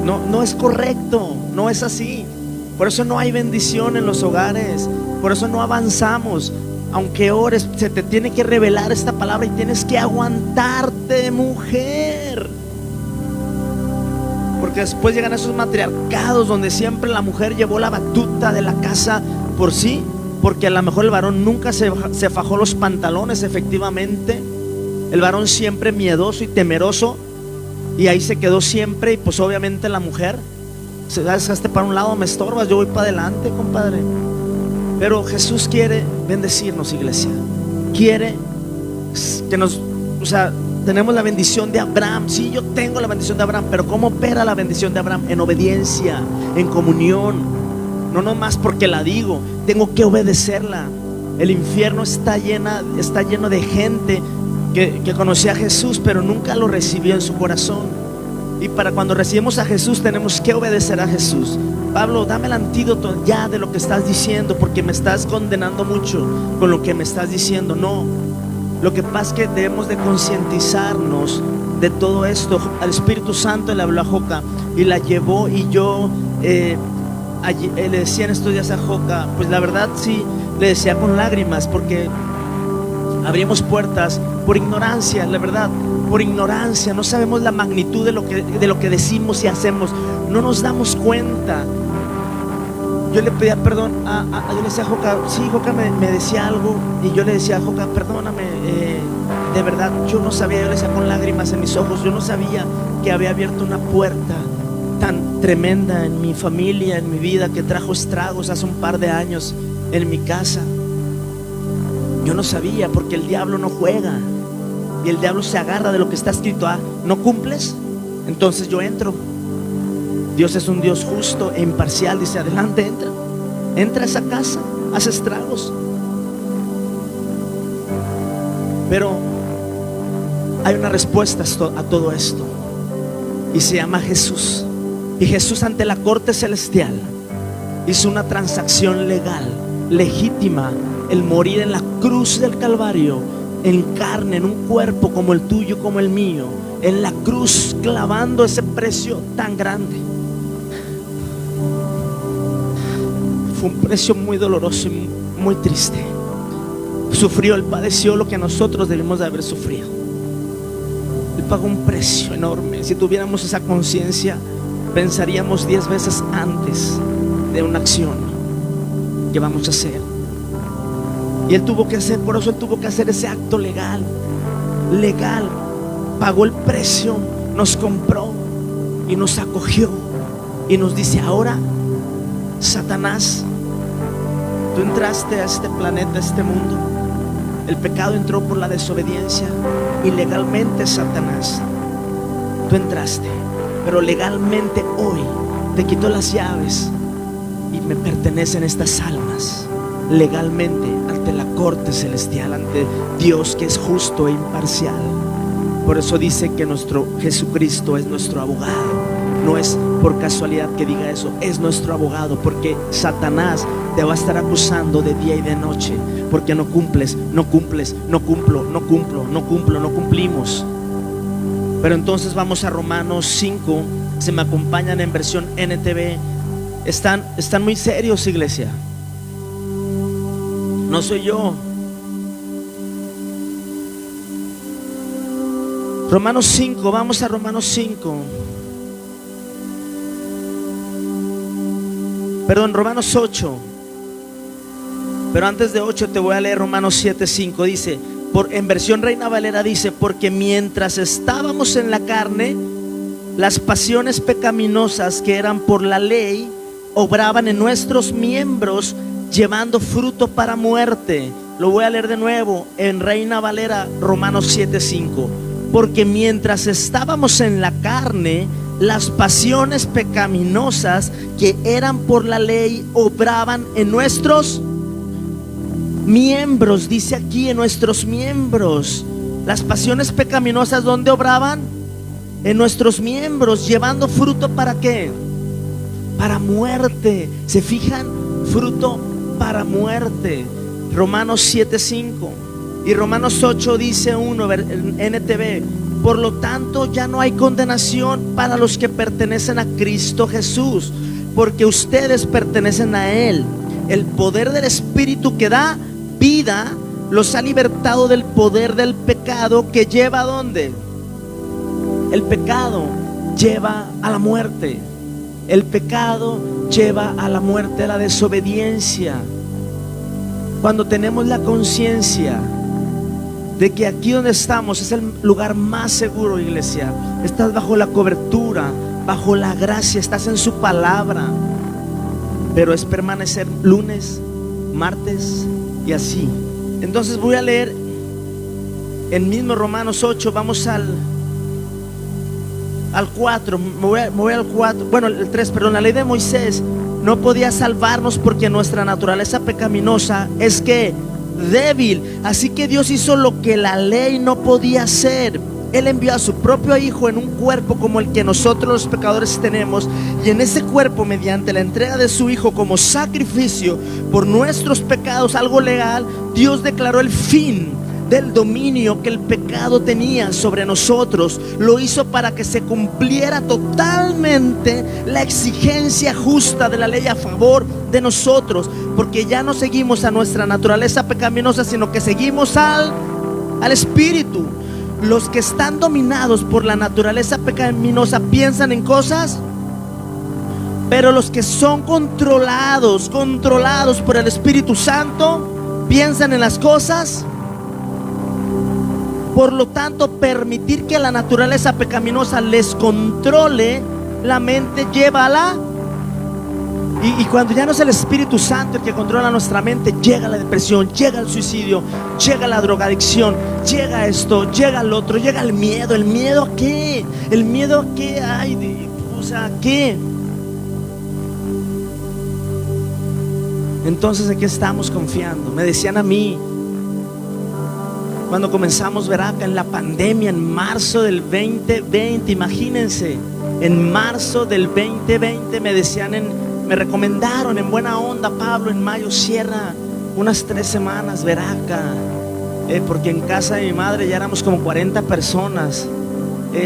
No es correcto, no es así. Por eso no hay bendición en los hogares, por eso no avanzamos. Aunque ores, se te tiene que revelar esta palabra y tienes que aguantarte, mujer, porque después llegan esos matriarcados donde siempre la mujer llevó la batuta de la casa por sí, porque a lo mejor el varón nunca se fajó los pantalones. Efectivamente, el varón siempre miedoso y temeroso, y ahí se quedó siempre. Y pues obviamente la mujer: se dejaste para un lado, me estorbas, yo voy para adelante, compadre. Pero Jesús quiere bendecirnos, iglesia. Quiere que nos, tenemos la bendición de Abraham. Sí, yo tengo la bendición de Abraham, pero ¿cómo opera la bendición de Abraham? En obediencia, en comunión. No nomás porque la digo, tengo que obedecerla. El infierno está lleno de gente que conocía a Jesús, pero nunca lo recibió en su corazón. Y para cuando recibimos a Jesús, tenemos que obedecer a Jesús. Pablo, dame el antídoto ya de lo que estás diciendo, porque me estás condenando mucho con lo que me estás diciendo. No, lo que pasa es que debemos de concientizarnos de todo esto. Al Espíritu Santo le habló a Joca y la llevó, y yo le decía en estos días a Joca, pues la verdad sí, le decía con lágrimas, porque abrimos puertas por ignorancia, la verdad, por ignorancia. No sabemos la magnitud de lo que decimos y hacemos, no nos damos cuenta. Yo le pedía perdón yo le decía a Joca, sí, Joca me decía algo, y yo le decía a Joca, perdóname, de verdad, yo no sabía, yo le decía con lágrimas en mis ojos, yo no sabía que había abierto una puerta tan tremenda en mi familia, en mi vida, que trajo estragos hace un par de años en mi casa. Yo no sabía, porque el diablo no juega, y el diablo se agarra de lo que está escrito. ¿No cumples? Entonces yo entro. Dios es un Dios justo e imparcial. Dice, adelante, entra a esa casa, haz estragos. Pero hay una respuesta a todo esto, y se llama Jesús. Y Jesús, ante la corte celestial, hizo una transacción legal, legítima, el morir en la cruz del Calvario, en carne, en un cuerpo como el tuyo, como el mío, en la cruz, clavando ese precio tan grande. Fue un precio muy doloroso y muy triste. Sufrió, Él padeció lo que nosotros debimos de haber sufrido. Él pagó un precio enorme. Si tuviéramos esa conciencia, pensaríamos 10 veces antes de una acción que vamos a hacer. Y Él tuvo que hacer, por eso Él tuvo que hacer ese acto legal. Pagó el precio, nos compró y nos acogió, y nos dice, ahora, Satanás, tú entraste a este planeta, a este mundo. El pecado entró por la desobediencia, y legalmente, Satanás, tú entraste, pero legalmente hoy te quito las llaves y me pertenecen estas almas, legalmente, ante la corte celestial, ante Dios, que es justo e imparcial. Por eso dice que nuestro Jesucristo es nuestro abogado. No es por casualidad que diga eso, es nuestro abogado, porque Satanás te va a estar acusando de día y de noche, porque no cumples, no cumplimos. Pero entonces vamos a Romanos 5, se me acompañan en versión NTV. Están muy serios, iglesia. No soy yo. Romanos 5, vamos a Romanos 5. Perdón, Romanos 8. Pero antes de 8 te voy a leer Romanos 7:5. Dice, en versión Reina Valera dice, porque mientras estábamos en la carne, las pasiones pecaminosas que eran por la ley obraban en nuestros miembros, llevando fruto para muerte. Lo voy a leer de nuevo en Reina Valera, Romanos 7:5. Porque mientras estábamos en la carne, las pasiones pecaminosas que eran por la ley obraban en nuestros miembros. Dice aquí, en nuestros miembros. Las pasiones pecaminosas, ¿dónde obraban? En nuestros miembros, llevando fruto, ¿para qué? Para muerte. ¿Se fijan? Fruto para muerte. Romanos 7:5. Y Romanos 8 dice 1, NTV, por lo tanto ya no hay condenación para los que pertenecen a Cristo Jesús, porque ustedes pertenecen a Él. El poder del Espíritu que da vida los ha libertado del poder del pecado, que lleva ¿a dónde? El pecado lleva a la muerte. El pecado lleva a la muerte, a la desobediencia. Cuando tenemos la conciencia de que aquí donde estamos es el lugar más seguro, iglesia, estás bajo la cobertura, bajo la gracia, estás en su palabra, pero es permanecer lunes, martes y así. Entonces voy a leer el mismo Romanos 8, vamos al 4, me voy al 4, bueno, el 3, perdón. La ley de Moisés no podía salvarnos porque nuestra naturaleza pecaminosa es que débil, así que Dios hizo lo que la ley no podía hacer. Él envió a su propio hijo en un cuerpo como el que nosotros los pecadores tenemos, y en ese cuerpo, mediante la entrega de su hijo como sacrificio por nuestros pecados, algo legal, Dios declaró el fin del dominio que el pecado tenía sobre nosotros. Lo hizo para que se cumpliera totalmente la exigencia justa de la ley a favor de nosotros, porque ya no seguimos a nuestra naturaleza pecaminosa, sino que seguimos al Espíritu. Los que están dominados por la naturaleza pecaminosa piensan en cosas, pero los que son controlados por el Espíritu Santo piensan en las cosas. Por lo tanto, permitir que la naturaleza pecaminosa les controle la mente lleva a la... Y cuando ya no es el Espíritu Santo el que controla nuestra mente, llega la depresión, llega el suicidio, llega la drogadicción, llega esto, llega el otro, llega el miedo. ¿El miedo a qué? ¿El miedo a qué hay? O sea, ¿a qué? Entonces, ¿de qué estamos confiando? Me decían a mí, cuando comenzamos Veraca en la pandemia, en marzo del 2020, imagínense, en marzo del 2020 me recomendaron en buena onda: Pablo, en mayo cierra unas 3 semanas Veraca, porque en casa de mi madre ya éramos como 40 personas.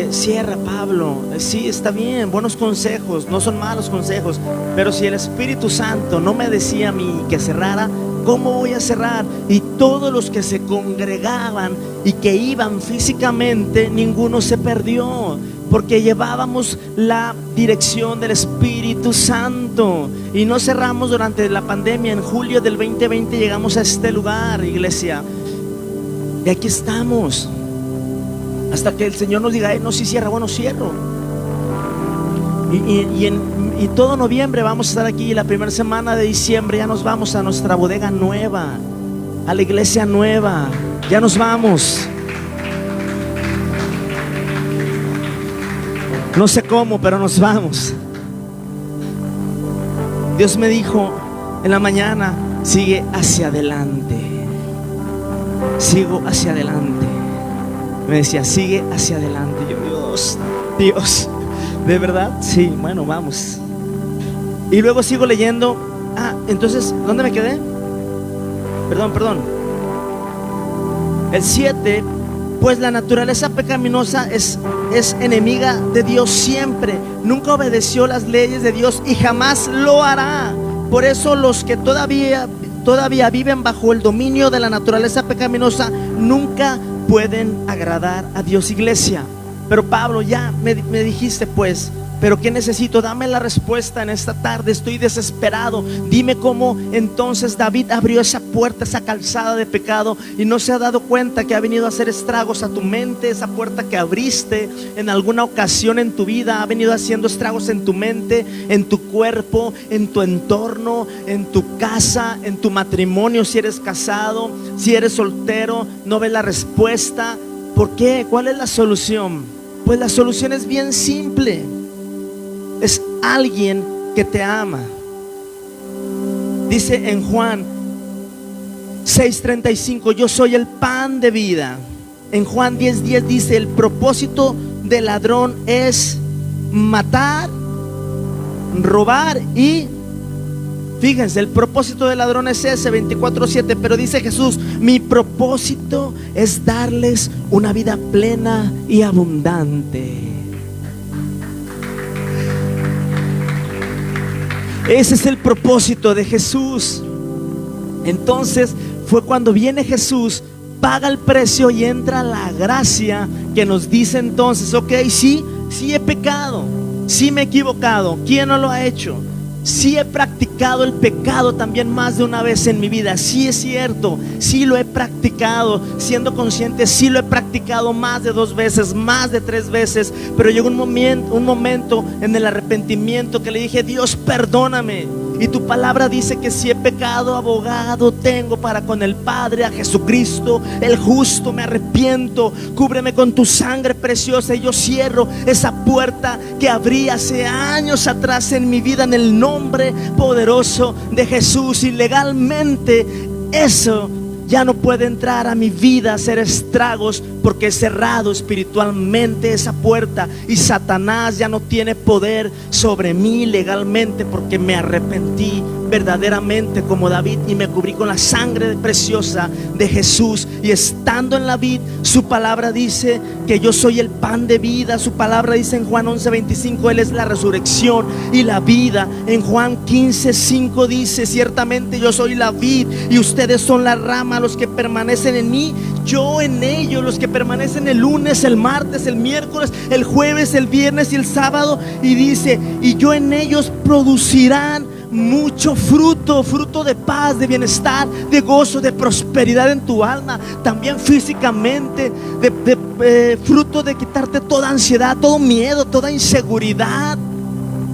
Cierra, Pablo. Sí, está bien, buenos consejos, no son malos consejos, pero si el Espíritu Santo no me decía a mí que cerrara, ¿cómo voy a cerrar? Y todos los que se congregaban y que iban físicamente, ninguno se perdió, porque llevábamos la dirección del Espíritu Santo. Y no cerramos durante la pandemia. En julio del 2020 llegamos a este lugar, iglesia, y aquí estamos hasta que el Señor nos diga: no, si cierra, bueno, cierro. Y todo noviembre vamos a estar aquí, y la primera semana de diciembre ya nos vamos a nuestra bodega nueva, a la iglesia nueva. Ya nos vamos. No sé cómo, pero nos vamos. Dios me dijo en la mañana: sigue hacia adelante. Sigo hacia adelante. Me decía: sigue hacia adelante. Yo, Dios, ¿de verdad? Sí, bueno, vamos. Y luego sigo leyendo. Entonces, ¿dónde me quedé? Perdón. El 7. Pues la naturaleza pecaminosa es enemiga de Dios siempre. Nunca obedeció las leyes de Dios y jamás lo hará. Por eso los que todavía viven bajo el dominio de la naturaleza pecaminosa nunca pueden agradar a Dios, iglesia. Pero Pablo, ya me dijiste, pues, pero ¿qué necesito? Dame la respuesta en esta tarde. Estoy desesperado. Dime cómo entonces David abrió esa puerta, esa calzada de pecado, y no se ha dado cuenta que ha venido a hacer estragos a tu mente. Esa puerta que abriste en alguna ocasión en tu vida ha venido haciendo estragos en tu mente, en tu cuerpo, en tu entorno, en tu casa, en tu matrimonio. Si eres casado, si eres soltero, no ves la respuesta. ¿Por qué? ¿Cuál es la solución? Pues la solución es bien simple. Es alguien que te ama. Dice en Juan 6:35: yo soy el pan de vida. En Juan 10:10 dice: el propósito del ladrón es matar, robar y... Fíjense, el propósito del ladrón es ese, 24:7. Pero dice Jesús: mi propósito es darles una vida plena y abundante. Ese es el propósito de Jesús. Entonces fue cuando viene Jesús, paga el precio y entra la gracia que nos dice entonces: ok, sí he pecado, sí me he equivocado. ¿Quién no lo ha hecho? Sí he practicado el pecado también más de una vez en mi vida. Sí es cierto, sí lo he practicado. Siendo consciente, sí lo he practicado más de 2 veces, más de 3 veces. Pero llegó un momento en el arrepentimiento que le dije: Dios, perdóname. Y tu palabra dice que si he pecado, abogado tengo para con el Padre, a Jesucristo el justo. Me arrepiento, cúbreme con tu sangre preciosa. Y yo cierro esa puerta que abrí hace años atrás en mi vida, en el nombre poderoso de Jesús. Y legalmente eso ya no puede entrar a mi vida a hacer estragos, porque he cerrado espiritualmente esa puerta, y Satanás ya no tiene poder sobre mí legalmente, porque me arrepentí verdaderamente como David y me cubrí con la sangre preciosa de Jesús. Y estando en la vid, su palabra dice que yo soy el pan de vida. Su palabra dice en Juan 11:25, Él es la resurrección y la vida. En Juan 15:5 dice, ciertamente yo soy la vid y ustedes son la rama. Los que permanecen en mí, yo en ellos. Los que permanecen el lunes, el martes, el miércoles, el jueves, el viernes y el sábado. Y dice, y yo en ellos producirán mucho fruto, fruto de paz, de bienestar, de gozo, de prosperidad en tu alma, también físicamente, fruto de quitarte toda ansiedad, todo miedo, toda inseguridad.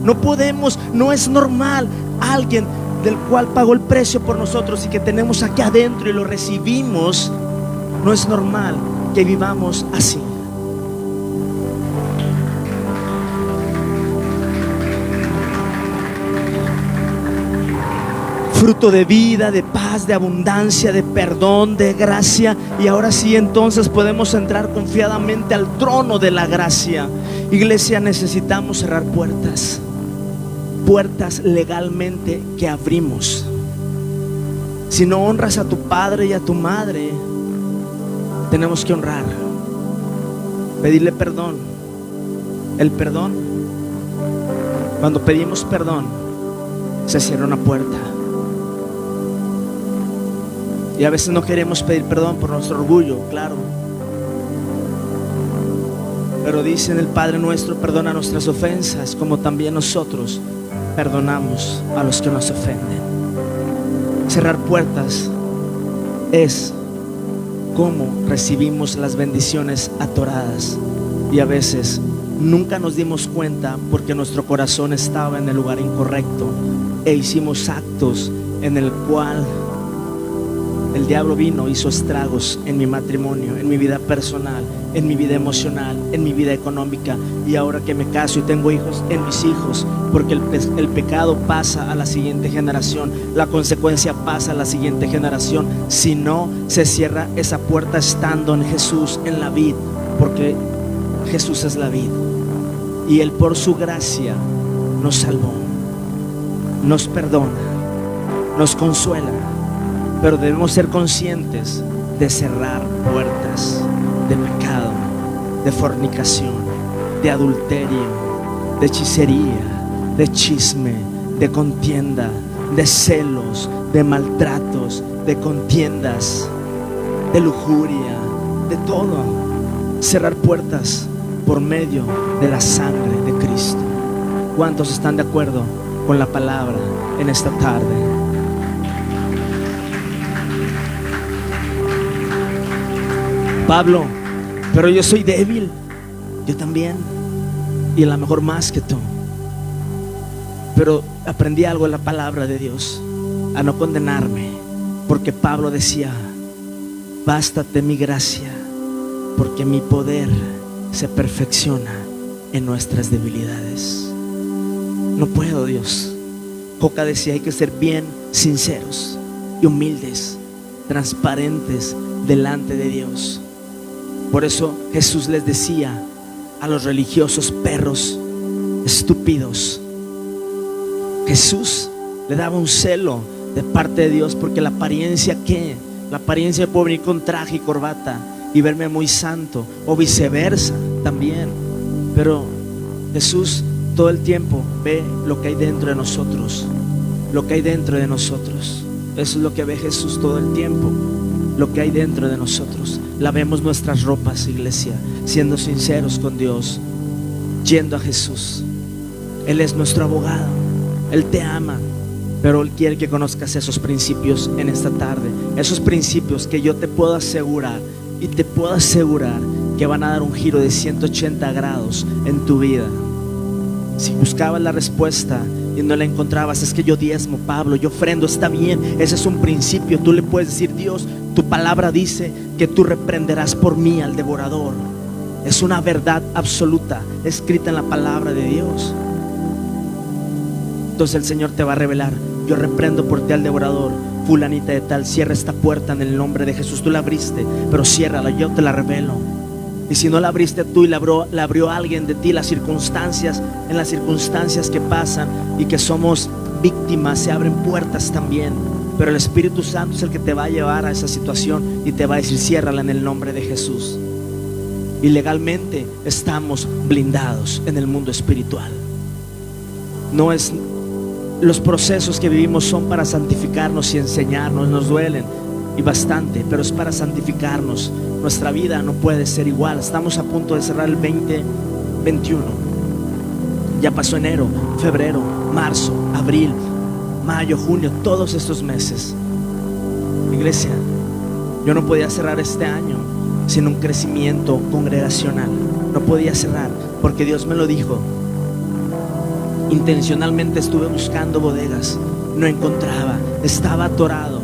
No podemos, no es normal alguien del cual pagó el precio por nosotros y que tenemos aquí adentro y lo recibimos. No es normal que vivamos así. Fruto de vida, de paz, de abundancia, de perdón, de gracia. Y ahora sí, entonces podemos entrar confiadamente al trono de la gracia. Iglesia, necesitamos cerrar puertas. Puertas legalmente que abrimos. Si no honras a tu padre y a tu madre, tenemos que honrar, pedirle perdón. El perdón, cuando pedimos perdón, se cierra una puerta. Y a veces no queremos pedir perdón por nuestro orgullo, claro. Pero dice en el Padre nuestro, perdona nuestras ofensas, como también nosotros perdonamos a los que nos ofenden. Cerrar puertas es como recibimos las bendiciones atoradas. Y a veces nunca nos dimos cuenta porque nuestro corazón estaba en el lugar incorrecto e hicimos actos en el cual el diablo vino, hizo estragos en mi matrimonio, en mi vida personal, en mi vida emocional, en mi vida económica. Y ahora que me caso y tengo hijos, en mis hijos, porque el pecado pasa a la siguiente generación, la consecuencia pasa a la siguiente generación. Si no se cierra esa puerta estando en Jesús, en la vid, porque Jesús es la vid y Él por su gracia nos salvó, nos perdona, nos consuela. Pero debemos ser conscientes de cerrar puertas de pecado, de fornicación, de adulterio, de hechicería, de chisme, de contienda, de celos, de maltratos, de contiendas, de lujuria, de todo. Cerrar puertas por medio de la sangre de Cristo. ¿Cuántos están de acuerdo con la palabra en esta tarde? Pablo, pero yo soy débil. Yo también, y a lo mejor más que tú. Pero aprendí algo de la palabra de Dios, a no condenarme, porque Pablo decía, bástate mi gracia, porque mi poder se perfecciona en nuestras debilidades. No puedo, Dios. Coca decía, hay que ser bien sinceros y humildes, transparentes delante de Dios. Por eso Jesús les decía a los religiosos, perros estúpidos. Jesús le daba un celo de parte de Dios, porque la apariencia, ¿qué? La apariencia puede venir con traje y corbata y verme muy santo, o viceversa también. Pero Jesús todo el tiempo ve lo que hay dentro de nosotros, lo que hay dentro de nosotros. Eso es lo que ve Jesús todo el tiempo, lo que hay dentro de nosotros. Lavemos nuestras ropas, iglesia, siendo sinceros con Dios, yendo a Jesús. Él es nuestro abogado, Él te ama, pero Él quiere que conozcas esos principios en esta tarde. Esos principios que yo te puedo asegurar, y te puedo asegurar que van a dar un giro de 180 grados en tu vida. Si buscabas la respuesta y no la encontrabas, es que yo diezmo, Pablo, yo ofrendo, está bien, ese es un principio. Tú le puedes decir, Dios, tu palabra dice que tú reprenderás por mí al devorador. Es una verdad absoluta escrita en la palabra de Dios. Entonces el Señor te va a revelar, yo reprendo por ti al devorador, fulanita de tal, cierra esta puerta en el nombre de Jesús. Tú la abriste, pero ciérrala, yo te la revelo. Y si no la abriste tú y la abrió alguien de ti, en las circunstancias que pasan y que somos víctima, se abren puertas también. Pero el Espíritu Santo es el que te va a llevar a esa situación y te va a decir: ciérrala en el nombre de Jesús. Y legalmente estamos blindados en el mundo espiritual. No es, los procesos que vivimos son para santificarnos y enseñarnos. Nos duelen y bastante, pero es para santificarnos. Nuestra vida no puede ser igual. Estamos a punto de cerrar el 2021. Ya pasó enero, febrero, marzo, abril, mayo, junio, todos estos meses. Iglesia, yo no podía cerrar este año sin un crecimiento congregacional. No podía cerrar porque Dios me lo dijo. Intencionalmente estuve buscando bodegas, no encontraba, estaba atorado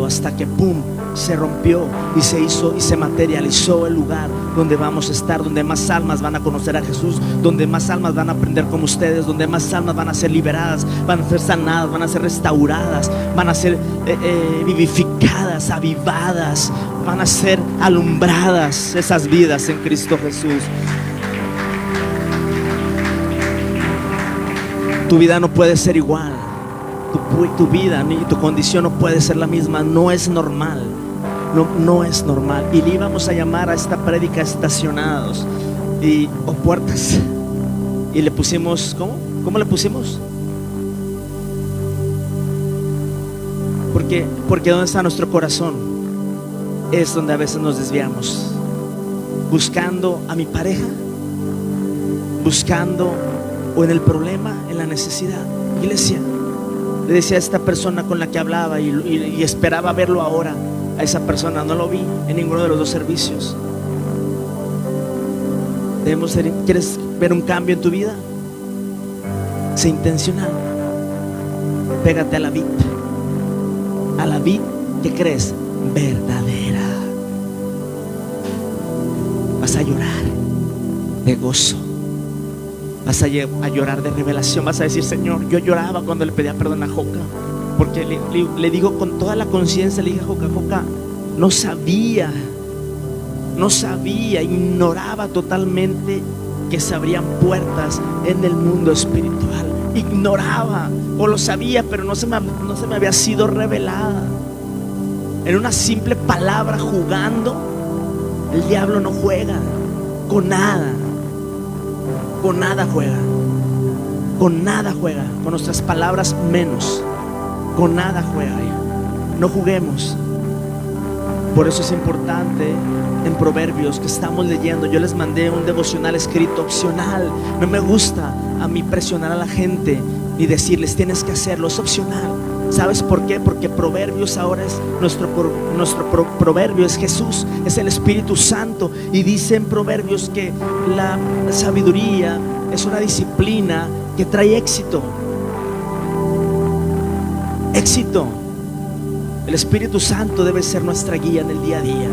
hasta que pum, se rompió y se hizo y se materializó el lugar donde vamos a estar, donde más almas van a conocer a Jesús, donde más almas van a aprender como ustedes, donde más almas van a ser liberadas, van a ser sanadas, van a ser restauradas, van a ser vivificadas, avivadas, van a ser alumbradas esas vidas en Cristo Jesús. Tu vida no puede ser igual. Tu vida ni tu condición no puede ser la misma. No es normal. No es normal. Y le íbamos a llamar a esta prédica estacionados o puertas. Y le pusimos, ¿cómo le pusimos? Porque ¿dónde está nuestro corazón? Es donde a veces nos desviamos. Buscando a mi pareja, buscando o en el problema, en la necesidad. Iglesia, le decía a esta persona con la que hablaba y esperaba verlo ahora. A esa persona no lo vi en ninguno de los dos servicios. ¿Quieres ver un cambio en tu vida? Sé intencional. Pégate a la vid. A la vid que crees verdadera. Vas a llorar de gozo. Vas a llorar de revelación. Vas a decir: Señor, yo lloraba cuando le pedía perdón a Joca, porque le digo con toda la conciencia, le dije a Joca, no sabía, ignoraba totalmente que se abrían puertas en el mundo espiritual. Ignoraba, o lo sabía, pero no se me había sido revelada. En una simple palabra, jugando, el diablo no juega con nada. Con nada juega. Con nada juega. Con nuestras palabras menos. Con nada juega. No juguemos. Por eso es importante en Proverbios que estamos leyendo. Yo les mandé un devocional escrito opcional. No me gusta a mí presionar a la gente ni decirles tienes que hacerlo. Es opcional. ¿Sabes por qué? Porque Proverbios ahora es nuestro proverbio es Jesús, es el Espíritu Santo. Y dice en Proverbios que la sabiduría es una disciplina que trae éxito. Éxito. El Espíritu Santo debe ser nuestra guía en el día a día.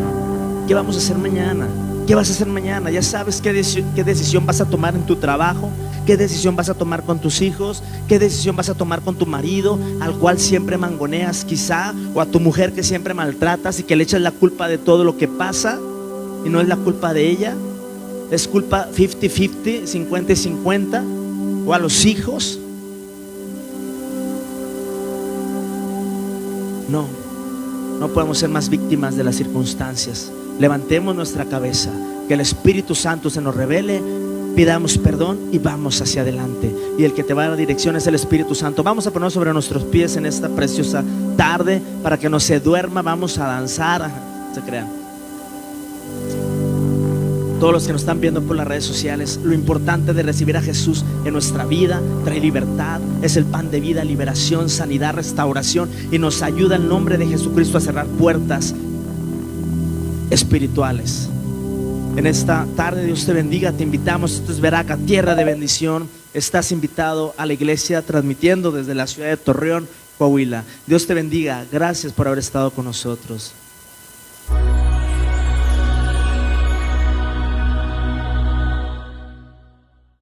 ¿Qué vamos a hacer mañana? ¿Qué vas a hacer mañana? Ya sabes qué decisión vas a tomar en tu trabajo, qué decisión vas a tomar con tus hijos, qué decisión vas a tomar con tu marido, al cual siempre mangoneas quizá, o a tu mujer que siempre maltratas y que le echas la culpa de todo lo que pasa y no es la culpa de ella. Es culpa 50-50, 50-50, o a los hijos. No podemos ser más víctimas de las circunstancias. Levantemos nuestra cabeza, que el Espíritu Santo se nos revele, pidamos perdón y vamos hacia adelante. Y el que te va a dar la dirección es el Espíritu Santo. Vamos a ponernos sobre nuestros pies en esta preciosa tarde para que no se duerma. Vamos a danzar. Se crean. Todos los que nos están viendo por las redes sociales, lo importante de recibir a Jesús en nuestra vida trae libertad, es el pan de vida, liberación, sanidad, restauración, y nos ayuda en nombre de Jesucristo a cerrar puertas espirituales. En esta tarde Dios te bendiga, te invitamos. Esto es Veraca, tierra de bendición. Estás invitado a la iglesia transmitiendo desde la ciudad de Torreón, Coahuila. Dios te bendiga, gracias por haber estado con nosotros.